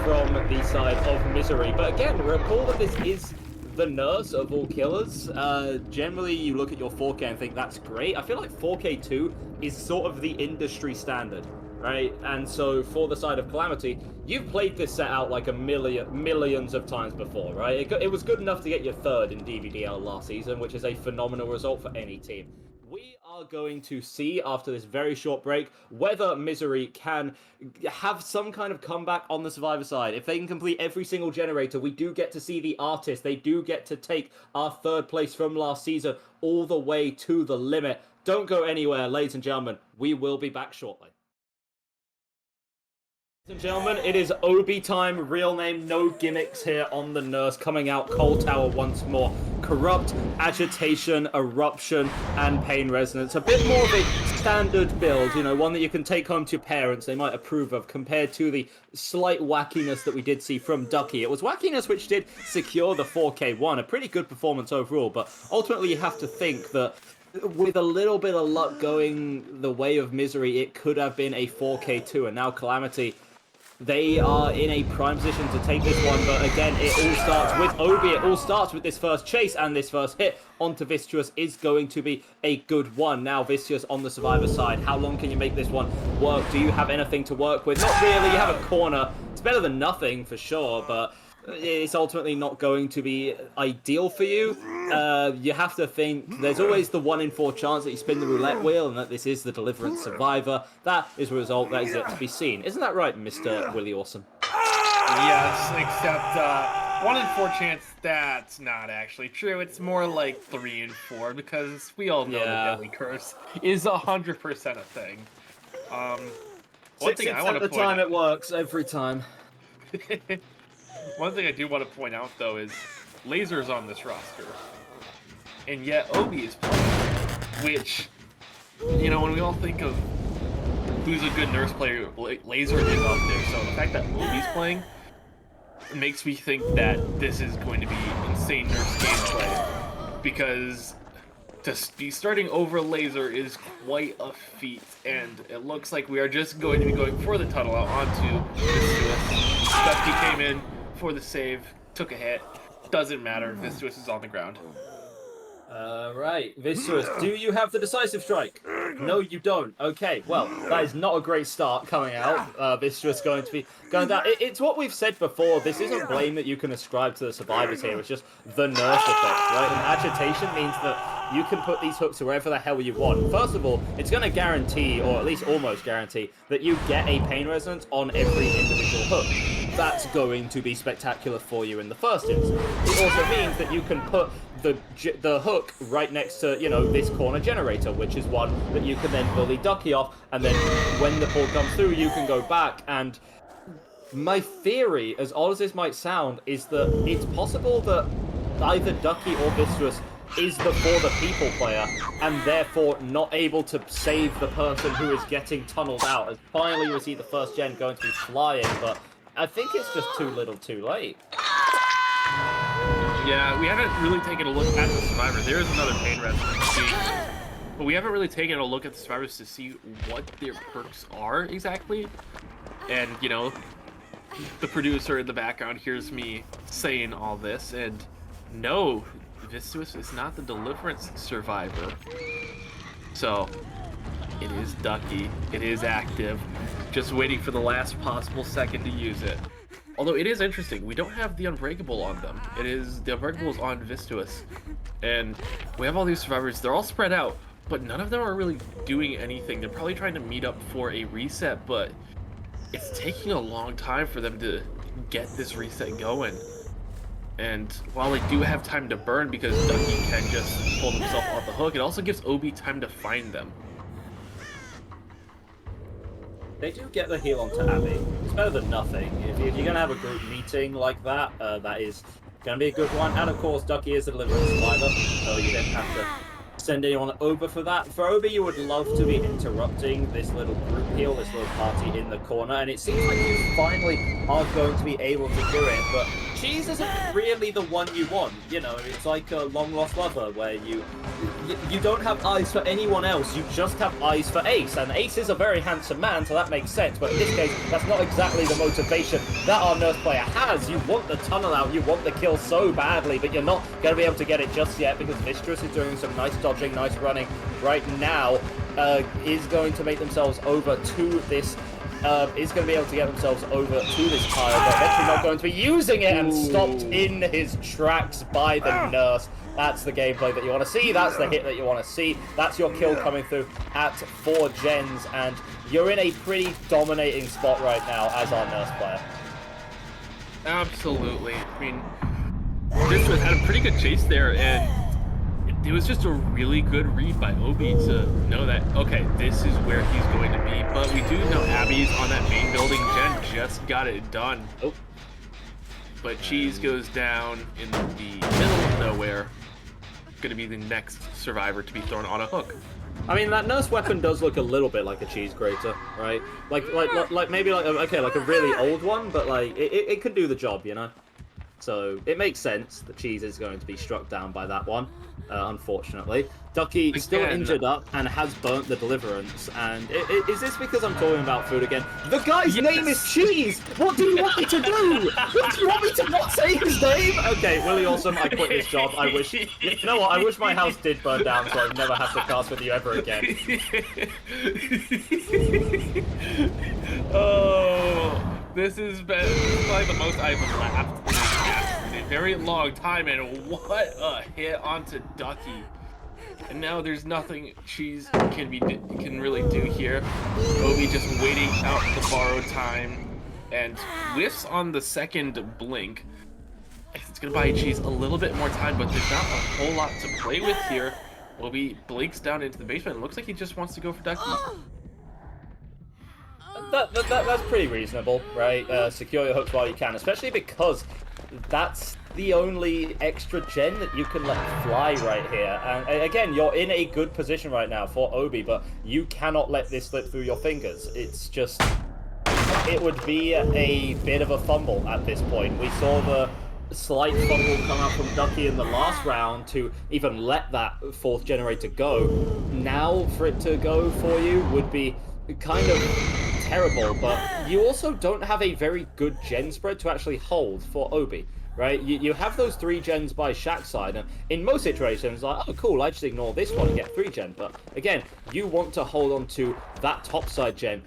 from the side of Misery. But again, recall that this is the nurse of all killers. Generally, you look at your 4K and think that's great. I feel like 4K2 is sort of the industry standard, right? And so for the side of Calamity, you've played this set out like millions of times before, right? It was good enough to get your 3rd in DBDL last season, which is a phenomenal result for any team. We are going to see after this very short break whether Misery can have some kind of comeback on the Survivor side. If they can complete every single generator, we do get to see the artist. They do get to take our 3rd place from last season all the way to the limit. Don't go anywhere, ladies and gentlemen. We will be back shortly. Ladies and gentlemen, it is Obi time, real name, no gimmicks here on the nurse, coming out Cold Tower once more. Corrupt, Agitation, Eruption, and Pain Resonance. A bit more of a standard build, you know, one that you can take home to your parents, they might approve of, compared to the slight wackiness that we did see from Ducky. It was wackiness which did secure the 4K1, a pretty good performance overall, but ultimately you have to think that with a little bit of luck going the way of Misery, it could have been a 4K2, and now Calamity, they are in a prime position to take this one, but again, it all starts with Obi. It all starts with this first chase, and this first hit onto Vicious is going to be a good one. Now, Vicious on the Survivor side, how long can you make this one work? Do you have anything to work with? Not really. You have a corner. It's better than nothing, for sure, but it's ultimately not going to be ideal for you. You have to think there's always the 1 in 4 chance that you spin the roulette wheel and that this is the Deliverance Survivor. That is a result that is yet to be seen. Isn't that right, Mr. Williawesome? Yes, except 1 in 4 chance, that's not actually true. It's more like 3 in 4 because we all know the Deadly Curse is 100% a thing. One thing I want to point out, it works every time. One thing I do want to point out, though, is Laser's on this roster. And yet Obi is playing, which, you know, when we all think of who's a good nurse player, Laser is up there. So the fact that Obi's playing makes me think that this is going to be insane nurse gameplay. Because to be starting over Laser is quite a feat, and it looks like we are just going to be going for the tunnel out onto Vicious. Dusty came in for the save, took a hit. Doesn't matter, Vicious is on the ground. Right, Vicious, do you have the decisive strike? No, you don't. Okay, well, that is not a great start coming out. Vicious going to be going down. It's what we've said before. This isn't blame that you can ascribe to the survivors here. It's just the nurse effect, right? And agitation means that you can put these hooks wherever the hell you want. First of all, it's going to guarantee, or at least almost guarantee, that you get a pain resonance on every individual hook. That's going to be spectacular for you in the first instance. It also means that you can put the hook right next to, you know, this corner generator, which is one that you can then bully Ducky off, and then when the ball comes through, you can go back. And my theory, as odd as this might sound, is that it's possible that either Ducky or Vicious is the for the people player, and therefore not able to save the person who is getting tunneled out, as finally we see the first gen going to be flying, but I think it's just too little too late. Yeah, we haven't really taken a look at the survivors. There is another pain resonance, but we haven't really taken a look at the survivors to see what their perks are exactly. And, you know, the producer in the background hears me saying all this, and no, Vicious is not the Deliverance survivor. So, it is Ducky. It is active. Just waiting for the last possible second to use it. Although it is interesting, we don't have the Unbreakable on them. The Unbreakable is on Vicious. And we have all these survivors, they're all spread out, but none of them are really doing anything. They're probably trying to meet up for a reset, but it's taking a long time for them to get this reset going. And while they do have time to burn because Ducky can just pull himself off the hook, it also gives Obi time to find them. They do get the heal onto Abby. It's better than nothing. If you're going to have a group meeting like that, that is going to be a good one. And of course, Ducky is a Deliverance survivor, so you don't have to send anyone over for that. For Obi, you would love to be interrupting this little group heal, this little party in the corner, and it seems like you finally are going to be able to do it, but Cheese isn't really the one you want. You know, it's like a long-lost lover where you don't have eyes for anyone else, you just have eyes for Ace, and Ace is a very handsome man, so that makes sense, but in this case, that's not exactly the motivation that our nurse player has. You want the tunnel out, you want the kill so badly, but you're not going to be able to get it just yet because Mistress is doing some nice dodging, nice running right now, is going to make themselves over to this is going to be able to get themselves over to this tile, but eventually not going to be using it and stopped in his tracks by the nurse. That's the gameplay that you want to see. That's the hit that you want to see. That's your kill coming through at 4 gens, and you're in a pretty dominating spot right now as our nurse player. Absolutely. I mean, this one had a pretty good chase there, and it was just a really good read by Obi to know that, okay, this is where he's going to be. But we do know Abby's on that main building. Jen just got it done. Oh. But Cheese goes down in the middle of nowhere. Going to be the next survivor to be thrown on a hook. I mean, that nurse weapon does look a little bit like a cheese grater, right? Like maybe like a really old one, but like it could do the job, you know. So it makes sense that Cheese is going to be struck down by that one, unfortunately. Ducky still injured up and has burnt the deliverance. And is this because I'm talking about food again? The guy's name is Cheese! What do you want me to do? What do you want me to not say his name? Okay, Williawesome, I quit this job. I wish... You know what? I wish my house did burn down so I'd never have to cast with you ever again. Oh, this has been probably the most I've laughed in a very long time, and what a hit onto Ducky. And now there's nothing Cheese can really do here. Obi just waiting out the borrowed time and whiffs on the second blink. It's gonna buy Cheese a little bit more time, but there's not a whole lot to play with here. Obi blinks down into the basement. It looks like he just wants to go for Ducky. That's pretty reasonable, right? Secure your hooks while you can, especially because that's the only extra gen that you can let fly right here. And again, you're in a good position right now for Obi, but you cannot let this slip through your fingers. It's just... it would be a bit of a fumble at this point. We saw the slight fumble come out from Ducky in the last round to even let that 4th generator go. Now, for it to go for you would be kind of terrible, but you also don't have a very good gen spread to actually hold for Obi, right? You have those 3 gens by Shaq's side, and in most situations, like, oh cool, I just ignore this one and get 3 gen, but again, you want to hold on to that top side gen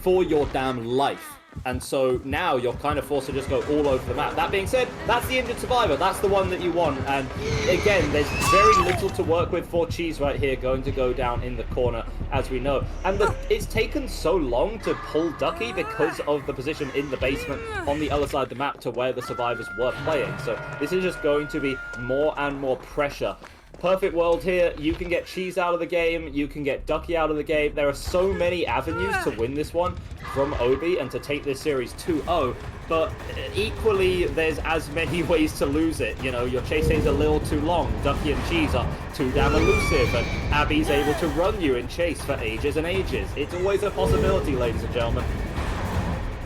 for your damn life. And so now you're kind of forced to just go all over the map. That being said, that's the injured survivor. That's the one that you want. And again, there's very little to work with for Cheese right here, going to go down in the corner, as we know. And it's taken so long to pull Ducky because of the position in the basement on the other side of the map to where the survivors were playing. So this is just going to be more and more pressure. Perfect world here. You can get Cheese out of the game. You can get Ducky out of the game. There are so many avenues to win this one from Obi and to take this series 2-0. But equally, there's as many ways to lose it. You know, your chase lane's a little too long. Ducky and Cheese are too damn elusive. And Abby's able to run you in chase for ages and ages. It's always a possibility, ladies and gentlemen.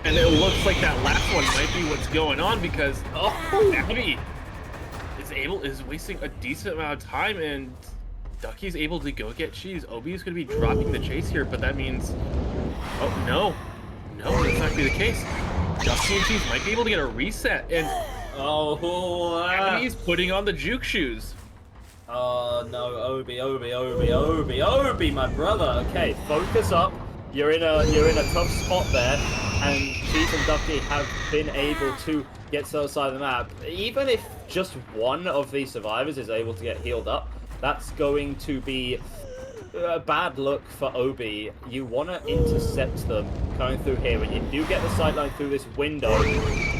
And it looks like that last one might be what's going on because Abby is wasting a decent amount of time, and Ducky's able to go get Cheese. Obi is going to be dropping the chase here, but that means... oh, no, that's not going to be the case. Ducky and Cheese might be able to get a reset, and... Abby's putting on the juke shoes. Oh, no, Obi, my brother. Okay, focus up. You're in a tough spot there, and Cheese and Ducky have been able to get to the other side of the map. Even if just one of these survivors is able to get healed up, that's going to be a bad look for Obi. You want to intercept them coming through here. When you do get the sightline through this window,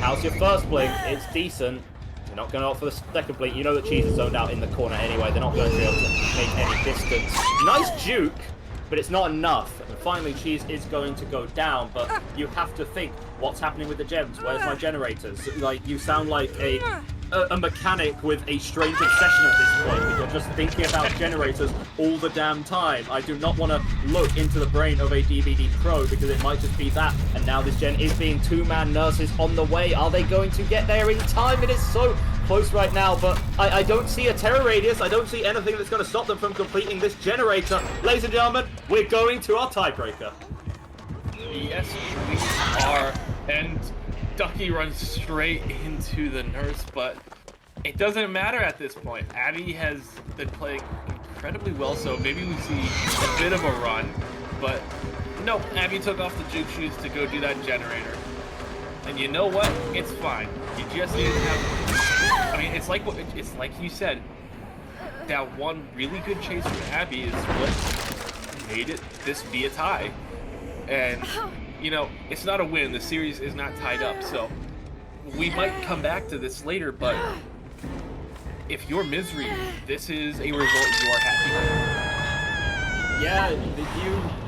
how's your first blink? It's decent. You're not going to opt for the second blink. You know that Cheese is zoned out in the corner anyway. They're not going to be able to make any distance. Nice juke, but it's not enough. And finally, Cheese is going to go down, but you have to think, what's happening with the gems? Where's my generators? Like, you sound like a mechanic with a strange obsession at this point. You're just thinking about generators all the damn time. I do not want to look into the brain of a DBD pro because it might just be that. And now this gen is being 2-man nurses on the way. Are they going to get there in time? It is so close right now, but I don't see a terror radius. I don't see anything that's going to stop them from completing this generator. Ladies and gentlemen, we're going to our tiebreaker. Yes, we are. And Ducky runs straight into the nurse, but it doesn't matter at this point. Abby has been playing incredibly well, so maybe we see a bit of a run, but nope, Abby took off the juke shoes to go do that generator. And you know what? It's fine. You just need to have... I mean, it's like you said. That one really good chase from Abby is what made this be a tie. And, you know, it's not a win. The series is not tied up, so we might come back to this later, but if you're Misery, this is a result you are happy with. Yeah,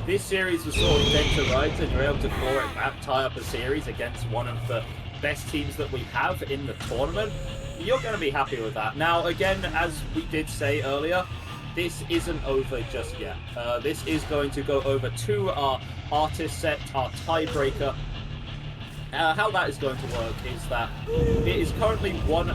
this series was sort of dead to rights, and you're able to claw it back, tie up a series against one of the best teams that we have in the tournament. You're going to be happy with that. Now, again, as we did say earlier, this isn't over just yet. This is going to go over to our artist set, our tiebreaker. How that is going to work is that it is currently 1-0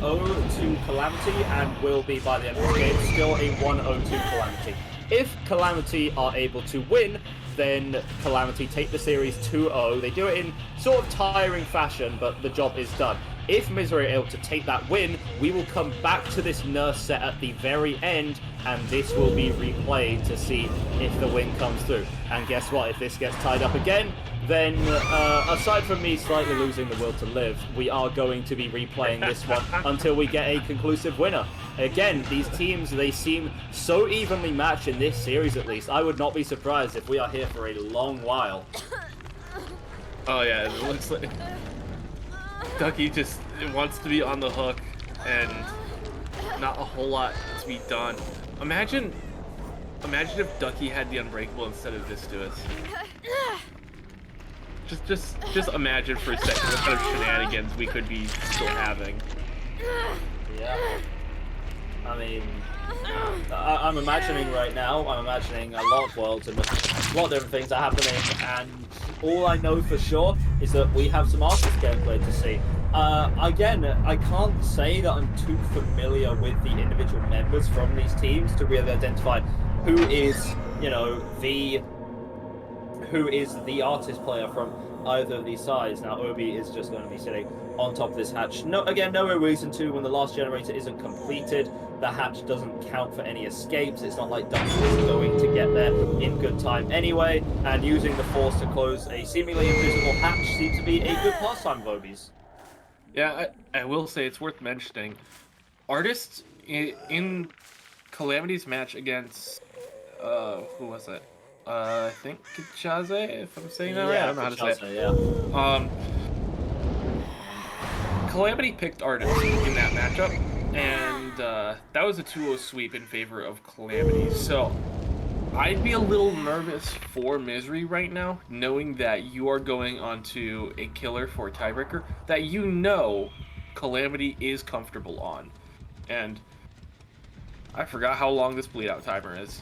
to Calamity and will be, by the end of the game, still a 1-0 to Calamity. If Calamity are able to win, then Calamity take the series 2-0. They do it in sort of tiring fashion, but the job is done. If Misery are able to take that win, we will come back to this nurse set at the very end, and this will be replayed to see if the win comes through. And guess what? If this gets tied up again, then aside from me slightly losing the will to live, we are going to be replaying this one until we get a conclusive winner. Again, these teams, they seem so evenly matched in this series at least. I would not be surprised if we are here for a long while. Oh yeah, it looks like Ducky just wants to be on the hook and not a whole lot to be done. Imagine if Ducky had the Unbreakable instead of this to us. Just imagine for a second what kind of shenanigans we could be still having. Yeah. I mean, I'm imagining right now, I'm imagining a lot of worlds and a lot of different things are happening, and all I know for sure is that we have some artist gameplay to see. Again, I can't say that I'm too familiar with the individual members from these teams to really identify who is, you know, who is the artist player from either of these sides. Now, Obi is just going to be sitting on top of this hatch. No reason to. When the last generator isn't completed, the hatch doesn't count for any escapes. It's not like Ducky is going to get there in good time anyway, and using the force to close a seemingly invisible hatch seems to be a good pastime of Obi's. Yeah, I will say it's worth mentioning. Artists in Calamity's match against who was it? I think Chaze, if I'm saying that right. I don't know how to say it. Yeah. Calamity picked Artist in that matchup, and that was a 2-0 sweep in favor of Calamity. So I'd be a little nervous for Misery right now, knowing that you are going onto a killer for a tiebreaker that you know Calamity is comfortable on. And I forgot how long this bleed out timer is.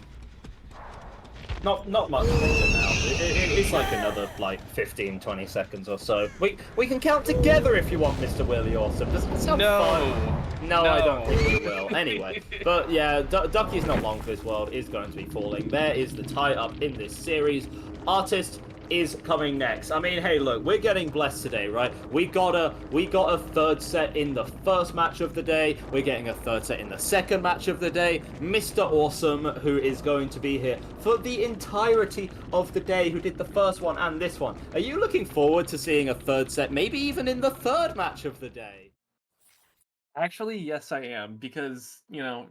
Not much longer now. It's like another 15-20 seconds or so. We can count together if you want, Mr. Williawesome. Does that sound fun? No, I don't think we will. Anyway, but yeah, Ducky's not long for this world, is going to be falling. There is the tie-up in this series. Artist is coming next. I mean, hey, look, we're getting blessed today, right? We got a third set in the first match of the day. We're getting a third set in the second match of the day. Mr. Awesome, who is going to be here for the entirety of the day, who did the first one and this one. Are you looking forward to seeing a third set, maybe even in the third match of the day? Actually, yes, I am, because, you know,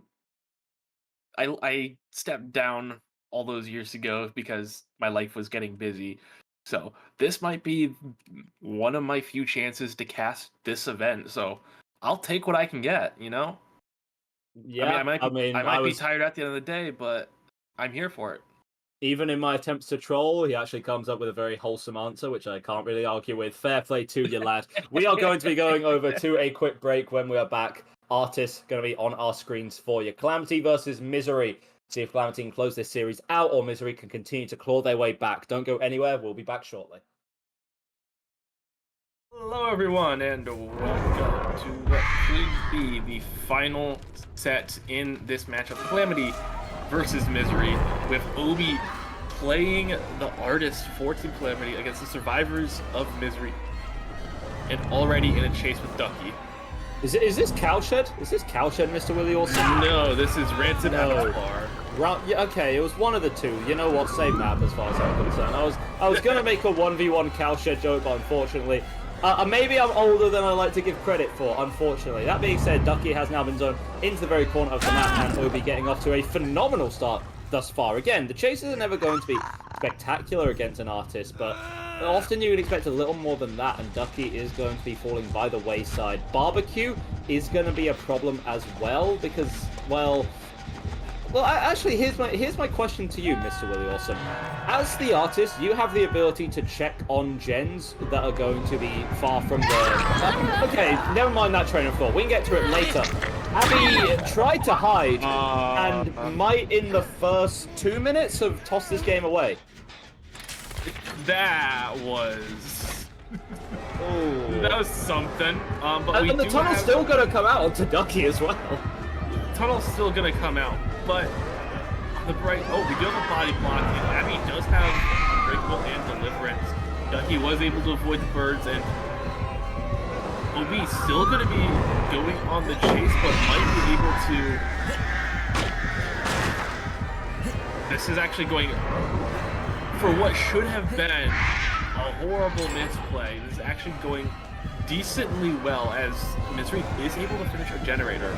I stepped down all those years ago because my life was getting busy. So this might be one of my few chances to cast this event. So I'll take what I can get, you know? Yeah, I might be tired at the end of the day, but I'm here for it. Even in my attempts to troll, he actually comes up with a very wholesome answer, which I can't really argue with. Fair play to you, lad. We are going to be going over to a quick break. When we are back, Artists going to be on our screens for you. Calamity versus Misery. See if Calamity can close this series out, or Misery can continue to claw their way back. Don't go anywhere. We'll be back shortly. Hello, everyone, and welcome to what could be the final set in this matchup. Calamity versus Misery, with Obi playing the Artist for Team Calamity against the survivors of Misery, and already in a chase with Ducky. Is this Cowshed? Is this Cowshed, Mr. Williawesome? No, this is Rancid Avatar. Yeah, okay, it was one of the two. You know what? Same map as far as I'm concerned. I was gonna make a 1v1 cowshed joke, but unfortunately, maybe I'm older than I like to give credit for. Unfortunately, that being said, Ducky has now been zoned into the very corner of the map, and Obi getting off to a phenomenal start thus far. Again, the chases are never going to be spectacular against an artist, but often you would expect a little more than that, and Ducky is going to be falling by the wayside. Barbecue is going to be a problem as well, because, well, actually, here's my question to you, Mr. Williawesome. As the artist, you have the ability to check on gens that are going to be far from the... okay, never mind that train of thought. We can get to it later. Abby tried to hide and might, in the first 2 minutes, have tossed this game away. That was... Ooh. That was something. But and the tunnel's still going to come out to Ducky as well. Tunnel's still going to come out, but on the bright... Oh, we do have a body blocking. Abby does have Unbreakable and Deliverance. Ducky was able to avoid the birds, and Obi's still going to be going on the chase, but might be able to... This is actually going... For what should have been a horrible misplay, this is actually going decently well, as Misery is able to finish a generator.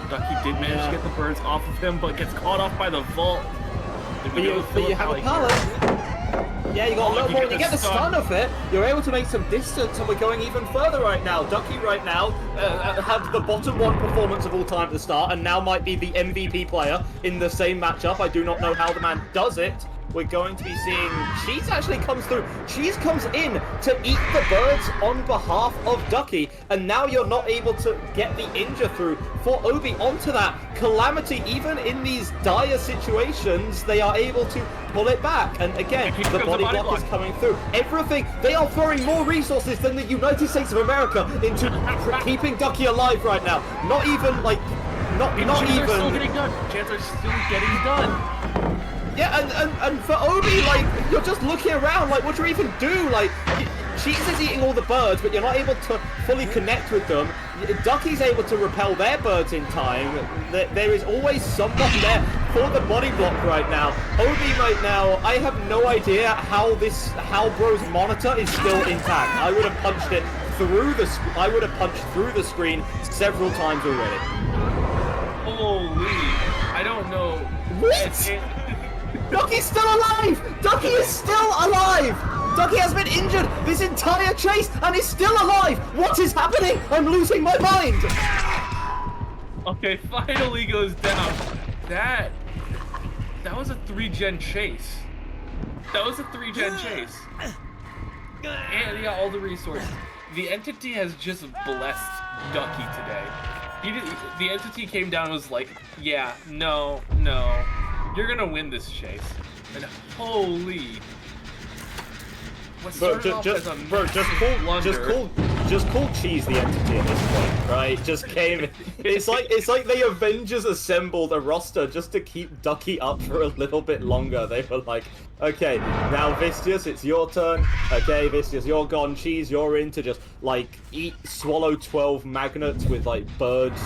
Ducky did manage to get the birds off of him, but gets caught off by the vault. But you have a pallet. Yeah, you got a little more. You get the stun of it. You're able to make some distance, and we're going even further right now. Ducky right now had the bottom one performance of all time at the start, and now might be the MVP player in the same matchup. I do not know how the man does it. We're going to be seeing Cheese actually comes through. Cheese comes in to eat the birds on behalf of Ducky, and now you're not able to get the injure through for Obi onto that. Calamity, even in these dire situations, they are able to pull it back. And again, the body block is coming through. Everything, they are throwing more resources than the United States of America into keeping Ducky alive right now. Not even, like, not even... Chants are still getting done. Chants are still getting done. Yeah, and for Obi, like, you're just looking around, like, what do you even do? Like, Cheese is eating all the birds, but you're not able to fully connect with them. Ducky's able to repel their birds in time. There is always someone there for the body block right now. Obi right now, I have no idea how Bro's monitor is still intact. I would have punched it through the screen several times already. Holy, I don't know. What? Ducky's still alive! Ducky is still alive! Ducky has been injured this entire chase and is still alive! What is happening? I'm losing my mind! Okay, finally goes down. That was a 3-gen chase. That was a 3-gen chase. And he got all the resources. The entity has just blessed Ducky today. The entity came down and was like, yeah, no. You're gonna win this chase. And holy... Just call Cheese the entity at this point, right? Just came... It's like the Avengers assembled a roster just to keep Ducky up for a little bit longer. They were like, okay, now Vistius, it's your turn. Okay, Vistius, you're gone. Cheese, you're in to just, like, swallow 12 magnets with, like, birds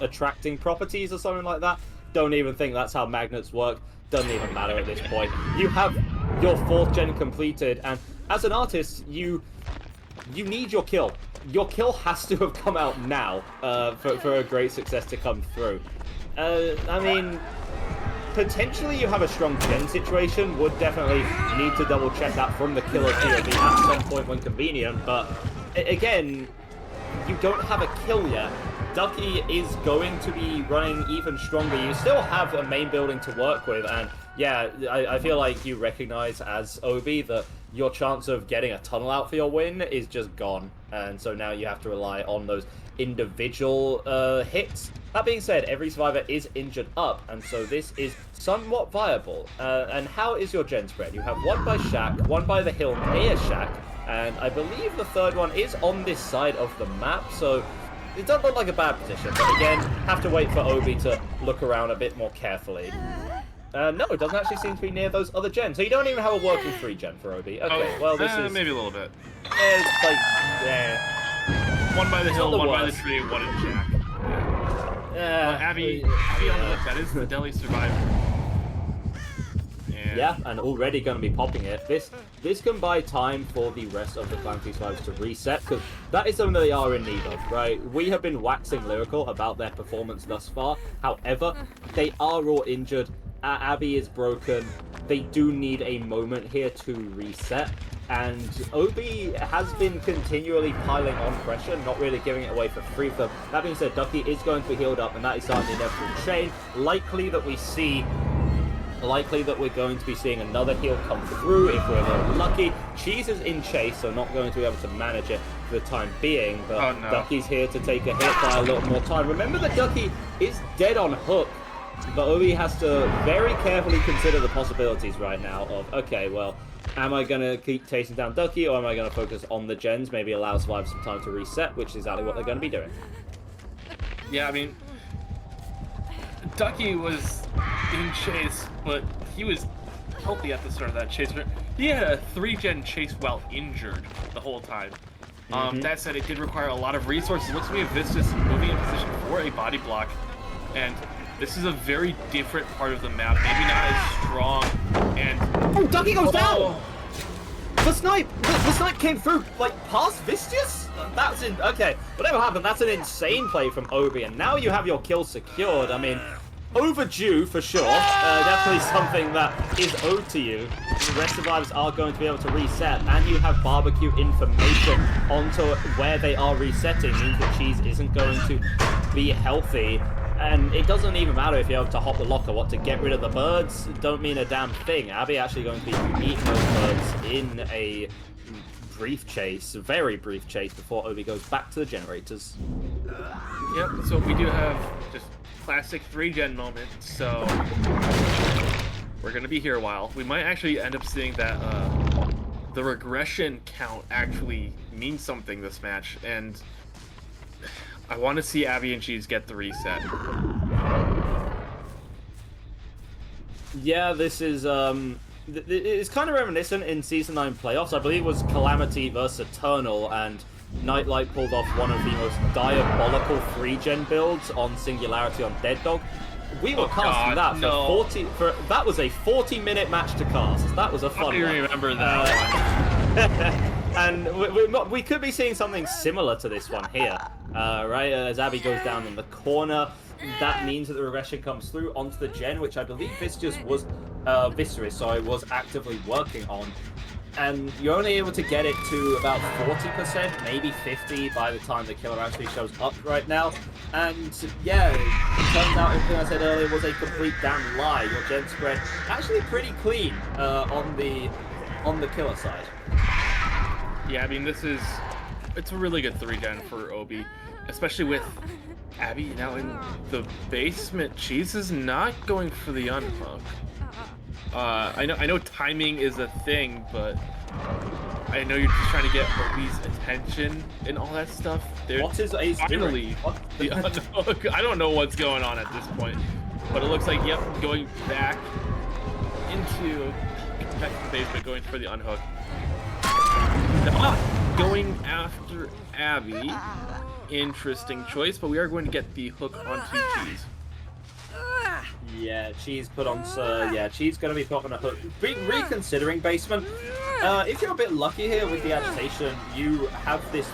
attracting properties or something like that. Don't even think that's how magnets work. Doesn't even matter at this point. You have your 4th gen completed, and as an artist, you need your kill. Your kill has to have come out now for a great success to come through. I mean, potentially you have a strong gen situation. Would definitely need to double check that from the killer POV at some point when convenient, but again, you don't have a kill yet. Ducky is going to be running even stronger. You still have a main building to work with, and yeah, I feel like you recognize as Obi that your chance of getting a tunnel out for your win is just gone, and so now you have to rely on those individual hits. That being said, every survivor is injured up, and so this is somewhat viable. And how is your gen spread? You have one by Shack, one by the hill near Shack, and I believe the third one is on this side of the map, so it doesn't look like a bad position, but again, have to wait for Obi to look around a bit more carefully. No, it doesn't actually seem to be near those other gens, so you don't even have a working 3-gen for Obi. Okay, well, this is... maybe a little bit. It's like, yeah. One by the hill, one by the tree, one in Jack. Abby on the hook, that is the Deli Survivor. And yeah, and already going to be popping it. This can buy time for the rest of the Calamity survivors to reset, because that is something that they are in need of, right? We have been waxing lyrical about their performance thus far. However, they are all injured. Abby is broken. They do need a moment here to reset. And Obi has been continually piling on pressure, not really giving it away for free for them. That being said, Ducky is going to be healed up, and that is starting the inevitable chain. Likely that we're going to be seeing another heal come through if we're a little lucky. Cheese is in chase, so not going to be able to manage it for the time being, but Ducky's here to take a hit by a little more time. Remember that Ducky is dead on hook, but Obi has to very carefully consider the possibilities right now of, okay, well, am I going to keep chasing down Ducky, or am I going to focus on the gens, maybe allow Survivor some time to reset, which is exactly what they're going to be doing. Yeah, I mean, Ducky was in chase, but he was healthy at the start of that chase. He had a 3-gen chase while injured the whole time. That said, it did require a lot of resources. It looks to me Vistus moving in position for a body block, and this is a very different part of the map, maybe not as strong, and... Oh, Ducky goes down! The snipe came through, like, past Vistus? That's in... Okay, whatever happened, that's an insane play from Obi, and now you have your kill secured. I mean, overdue for sure. Definitely something that is owed to you. The rest survivors are going to be able to reset, and you have barbecue information onto where they are resetting, means that Cheese isn't going to be healthy. And it doesn't even matter if you're able to hop the locker. What, to get rid of the birds don't mean a damn thing. Abby actually going to be eating those birds in a brief chase, very brief chase, before Obi goes back to the generators. Yep, so we do have just classic 3-gen moment, so we're going to be here a while. We might actually end up seeing that the regression count actually means something this match, and I want to see Abby and Cheese get the reset. Yeah, this is it's kind of reminiscent in Season 9 playoffs. I believe it was Calamity versus Eternal, and Nightlight pulled off one of the most diabolical 3-gen builds on Singularity on Dead Dog. We were casting that for that was a 40-minute match to cast. That was a fun one. I remember that. And we could be seeing something similar to this one here, right? As Abby goes down in the corner, that means that the regression comes through onto the gen, which I believe Viscerus was actively working on. And you're only able to get it to about 40%, maybe 50% by the time the killer actually shows up right now. And yeah, it turns out everything I said earlier was a complete damn lie. Your gen spread actually pretty clean on the killer side. Yeah, I mean, it's a really good 3-gen for Obi, especially with Abby now in the basement. Cheese is not going for the unhook. I know timing is a thing, but I know you're just trying to get Obi's attention and all that stuff. What is Ace doing? The unhook. I don't know what's going on at this point, but it looks like, yep, going back into the basement, going for the unhook. Going after Abby. Interesting choice, but we are going to get the hook onto Cheese. Yeah, Cheese put on Cheese going to be put on a hook. Reconsidering basement. If you're a bit lucky here with the agitation, you have this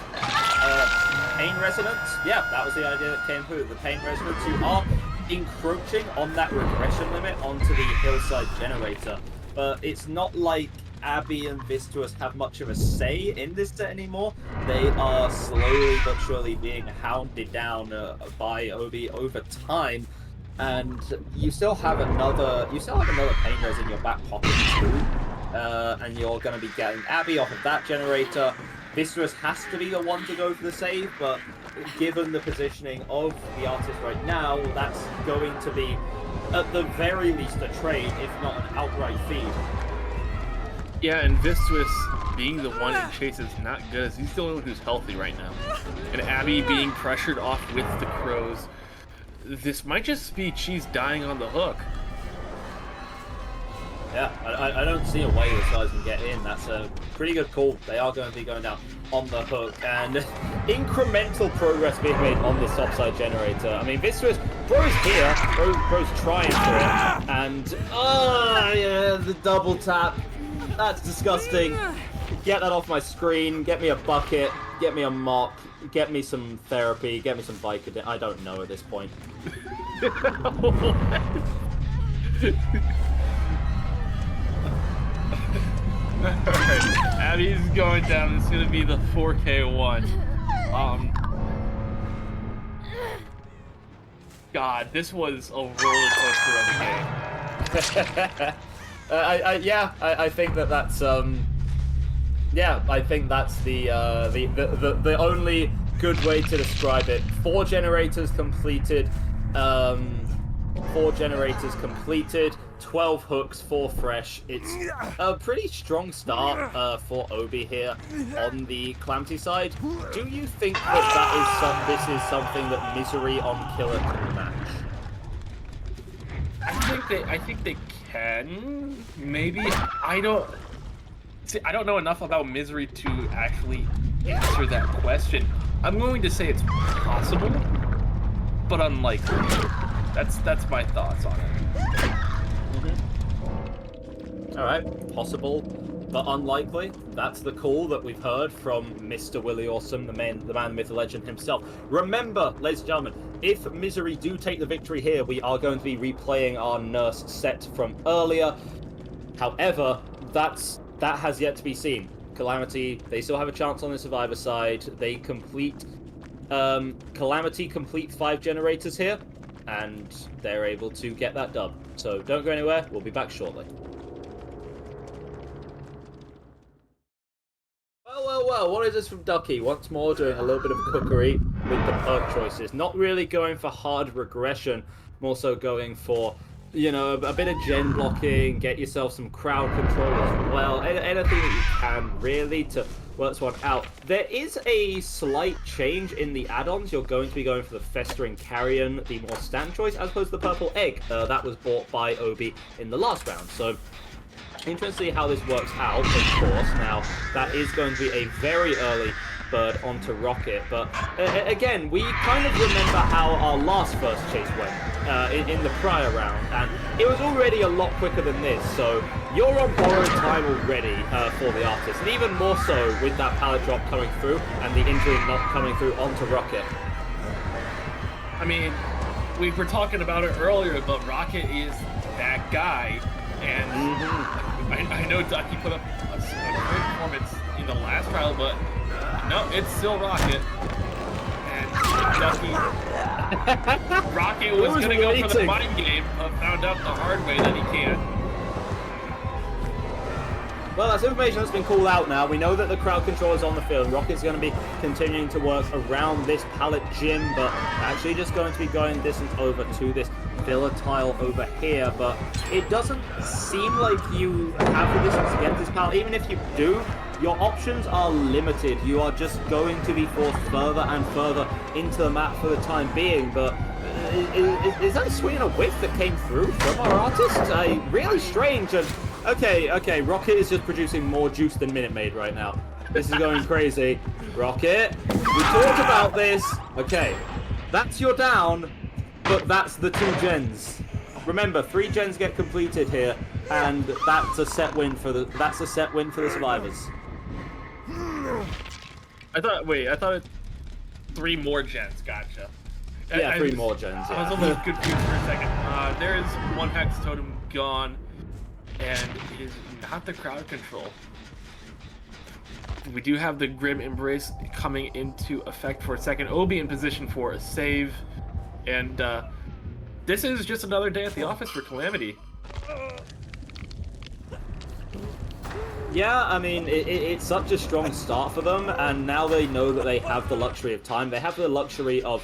pain resonance. Yeah, that was the idea that came through. The pain resonance. You are encroaching on that regression limit onto the hillside generator. But it's not like Abby and Vistus have much of a say in this set anymore. They are slowly but surely being hounded down by Obi over time, and you still have another pain res in your back pocket too, and you're going to be getting Abby off of that generator. Vistus has to be the one to go for the save, but given the positioning of the artist right now, that's going to be at the very least a trade, if not an outright feed. Yeah, and Vistus being the one in chase is not good, as he's the only one who's healthy right now. And Abby being pressured off with the crows. This might just be Cheese dying on the hook. Yeah, I don't see a way this guys can get in. That's a pretty good call. They are going to be going down on the hook, and incremental progress being made on this topside generator. I mean, Viscerous, bro's here, bro's trying for it, and yeah, the double tap. That's disgusting. Get that off my screen. Get me a bucket. Get me a mop. Get me some therapy. Get me some Vicodin. I don't know at this point. Alright, Abby's going down. It's gonna be the 4K1. God, this was a roller coaster of a game. I think that's yeah, I think that's the only good way to describe it. 4 generators completed. 4 generators completed. 12 hooks, 4 fresh. It's a pretty strong start for Obi here on the Calamity side. Do you think that this is something that Misery on Killer can match? I think they can. Maybe. I don't know enough about Misery to actually answer that question. I'm going to say it's possible, but unlikely. That's my thoughts on it. Alright, possible, but unlikely. That's the call that we've heard from Mr. Williawesome, the man, the myth, the legend himself. Remember, ladies and gentlemen, if Misery do take the victory here, we are going to be replaying our nurse set from earlier. However, that has yet to be seen. Calamity, they still have a chance on the survivor side. They complete... Calamity complete 5 generators here, and they're able to get that dub. So don't go anywhere, we'll be back shortly. Well, what is this from Ducky? Once more doing a little bit of cookery with the perk choices. Not really going for hard regression, more so going for, you know, a bit of gen blocking, get yourself some crowd control as well. Anything that you can, really, to work this one out. There is a slight change in the add-ons. You're going to be going for the Festering Carrion, the more stand choice, as opposed to the Purple Egg. That was bought by Obi in the last round. So, interesting to see how this works out, of course. Now, that is going to be a very early bird onto Rocket, but again, we kind of remember how our last first chase went in the prior round, and it was already a lot quicker than this, so you're on borrowed time already for the artist, and even more so with that pallet drop coming through and the injury not coming through onto Rocket. I mean, we were talking about it earlier, but Rocket is that guy, and I know Ducky put up a great performance in the last trial, but no, it's still Rocket. And Ducky... Rocket was going to go for the mind game, but found out the hard way that he can't. Well, that's information that's been called out now. We know that the crowd control is on the field. Rocket's going to be continuing to work around this pallet gym, but actually just going to be going distance over to this filler tile over here. But it doesn't seem like you have the distance to get this pallet. Even if you do, your options are limited. You are just going to be forced further and further into the map for the time being. But is that a swing and a whiff that came through from our artist? Really strange. And okay, Rocket is just producing more juice than Minute Maid right now. This is going crazy. Rocket, we talked about this. Okay, that's your down, but that's the 2 gens. Remember, 3 gens get completed here, and that's a set win for the survivors. I thought 3 more gens. Gotcha. Yeah, 3 more gens. Yeah. I was almost confused for a second. There is 1 Hex Totem gone, and it is not the crowd control. We do have the Grim Embrace coming into effect for a second. Obi in position for a save, and this is just another day at the office for Calamity. Yeah, I mean, it's such a strong start for them, and now they know that they have the luxury of time. They have the luxury of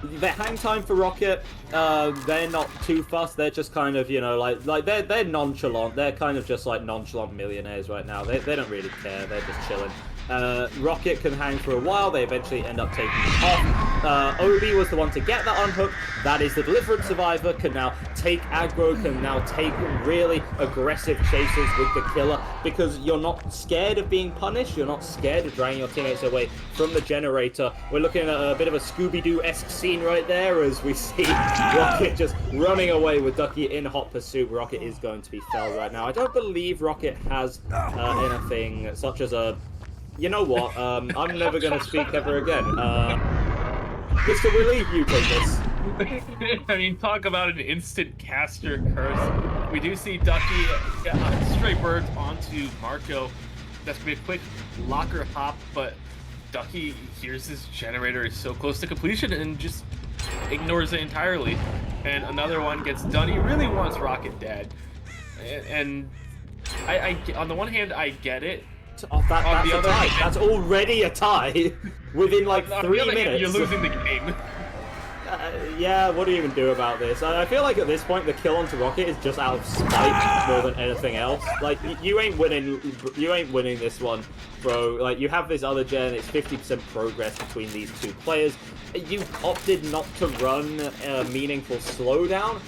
their hang time for Rocket. They're not too fussed. They're just kind of, you know, like they're nonchalant. They're kind of just like nonchalant millionaires right now. They don't really care. They're just chilling. Rocket can hang for a while. They eventually end up taking it off. Obi was the one to get that unhook. That is the Deliverance Survivor. Can now take aggro, can now take really aggressive chases with the killer, because you're not scared of being punished. You're not scared of dragging your teammates away from the generator. We're looking at a bit of a Scooby-Doo-esque scene right there as we see Rocket just running away with Ducky in hot pursuit. Rocket is going to be felled right now. I don't believe Rocket has anything such as a... You know what? I'm never going to speak ever again. Mr. Willie, you take this. I mean, talk about an instant caster curse. We do see Ducky stray birds onto Marco. That's going to be a quick locker hop, but Ducky hears his generator is so close to completion and just ignores it entirely. And another one gets done. He really wants Rocket dead. And I on the one hand, I get it. Oh, that's a tie. That's already a tie within like 3 minutes. You're losing the game. Yeah, what do you even do about this? I feel like at this point the kill onto Rocket is just out of spite more than anything else. Like, you ain't winning this one, bro. Like, you have this other gen, it's 50% progress between these two players. You opted not to run a meaningful slowdown.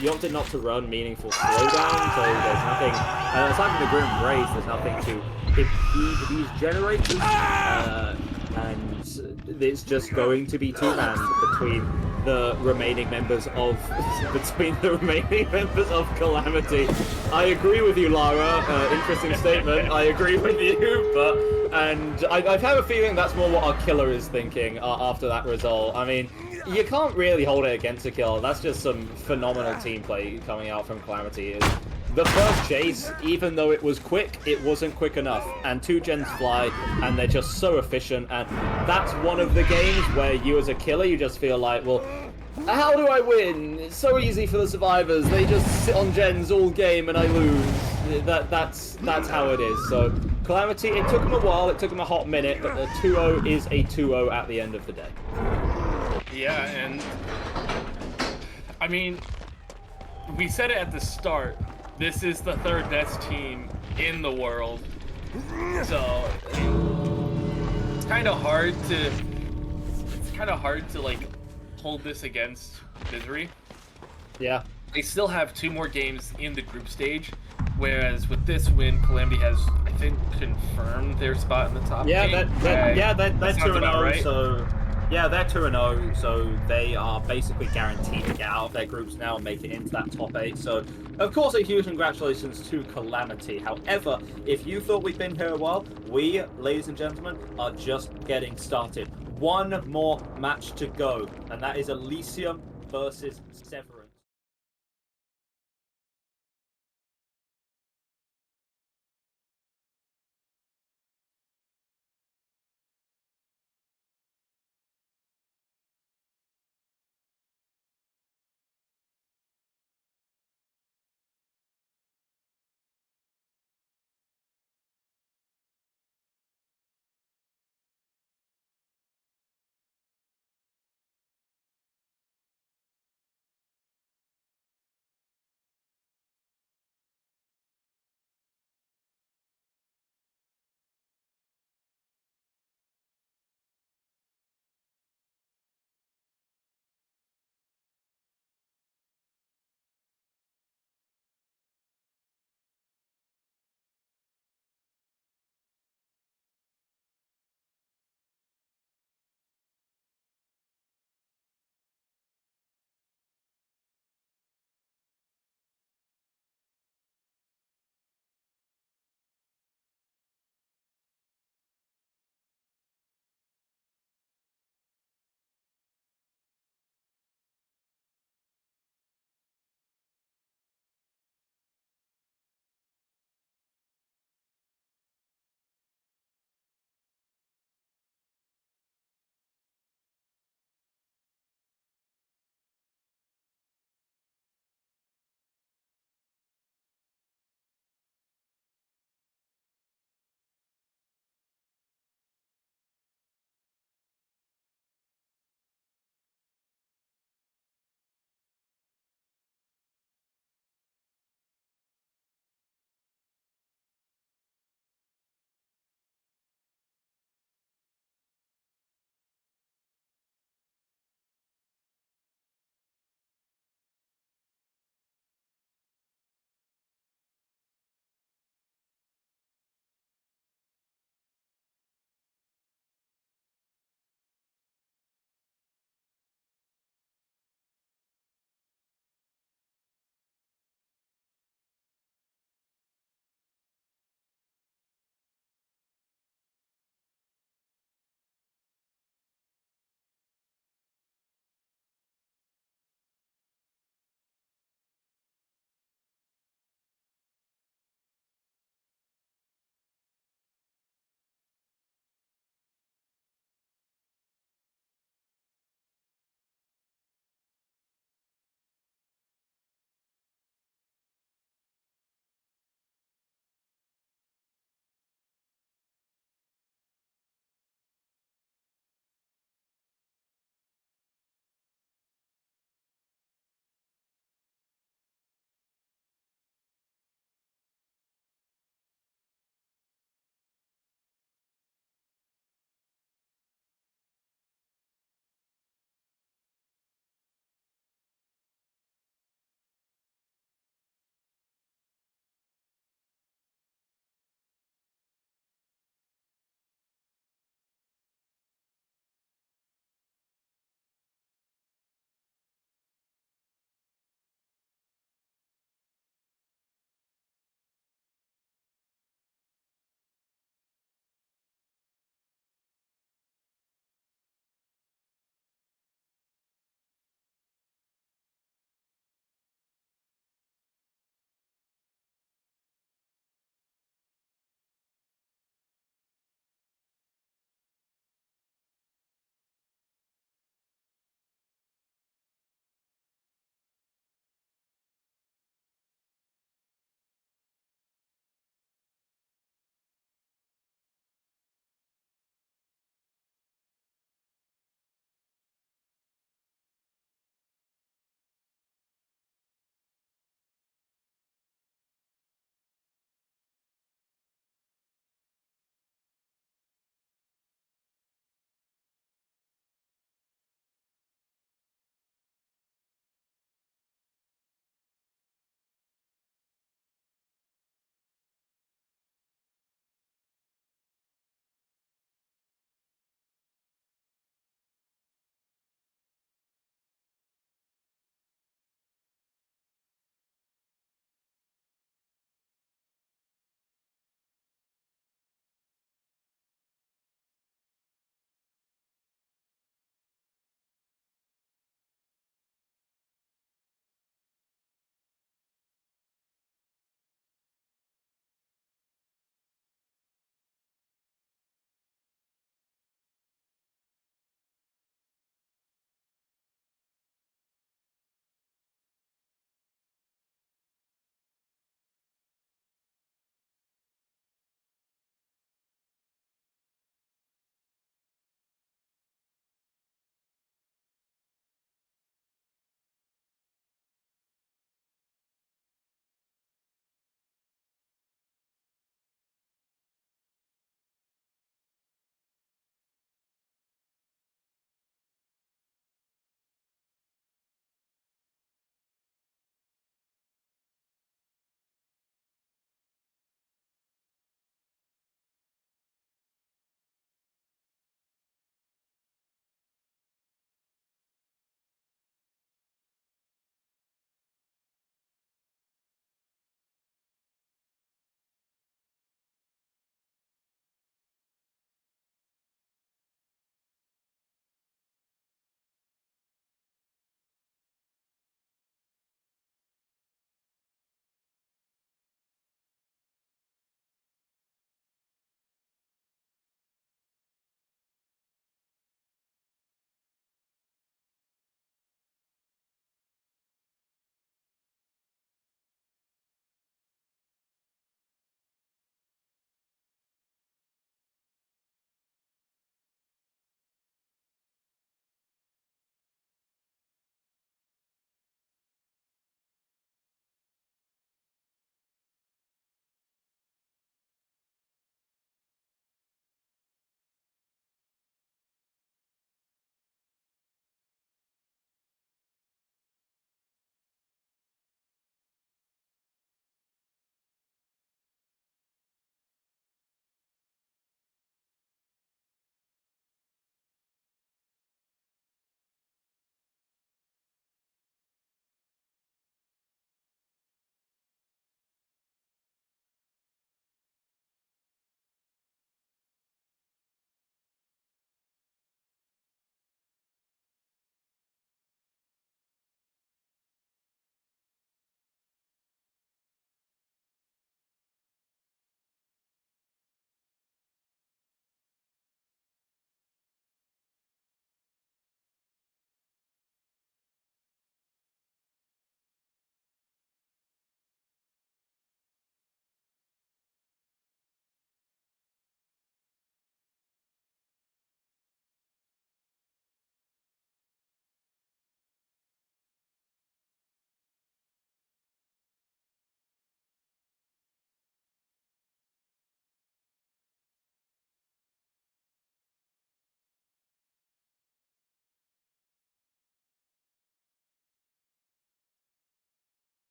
You opted not to run meaningful slowdown, so there's nothing, aside from the Grim Race, there's nothing to impede these generators, and it's just going to be two-man between the remaining members of Calamity. I agree with you, Lara. Interesting statement. I agree with you, and I have a feeling that's more what our killer is thinking after that result. I mean, you can't really hold it against a kill. That's just some phenomenal team play coming out from Calamity. The first chase, even though it was quick, it wasn't quick enough. And 2 gens fly, and they're just so efficient. And that's one of the games where you as a killer, you just feel like, well, how do I win? It's so easy for the survivors. They just sit on gens all game and I lose. That's how it is. So Calamity, it took them a while, it took them a hot minute, but the 2-0 is a 2-0 at the end of the day. Yeah, and I mean, we said it at the start. This is the 3rd best team in the world, so it's kind of hard to like hold this against Misery. Yeah, they still have 2 more games in the group stage, whereas with this win, Calamity has, I think, confirmed their spot in the top. Yeah, 8. they're 2-0. Right. So. Yeah, they're 2-0, so they are basically guaranteed to get out of their groups now and make it into that top 8. So, of course, a huge congratulations to Calamity. However, if you thought we'd been here a while, we, ladies and gentlemen, are just getting started. One more match to go, and that is Elysium versus Severin.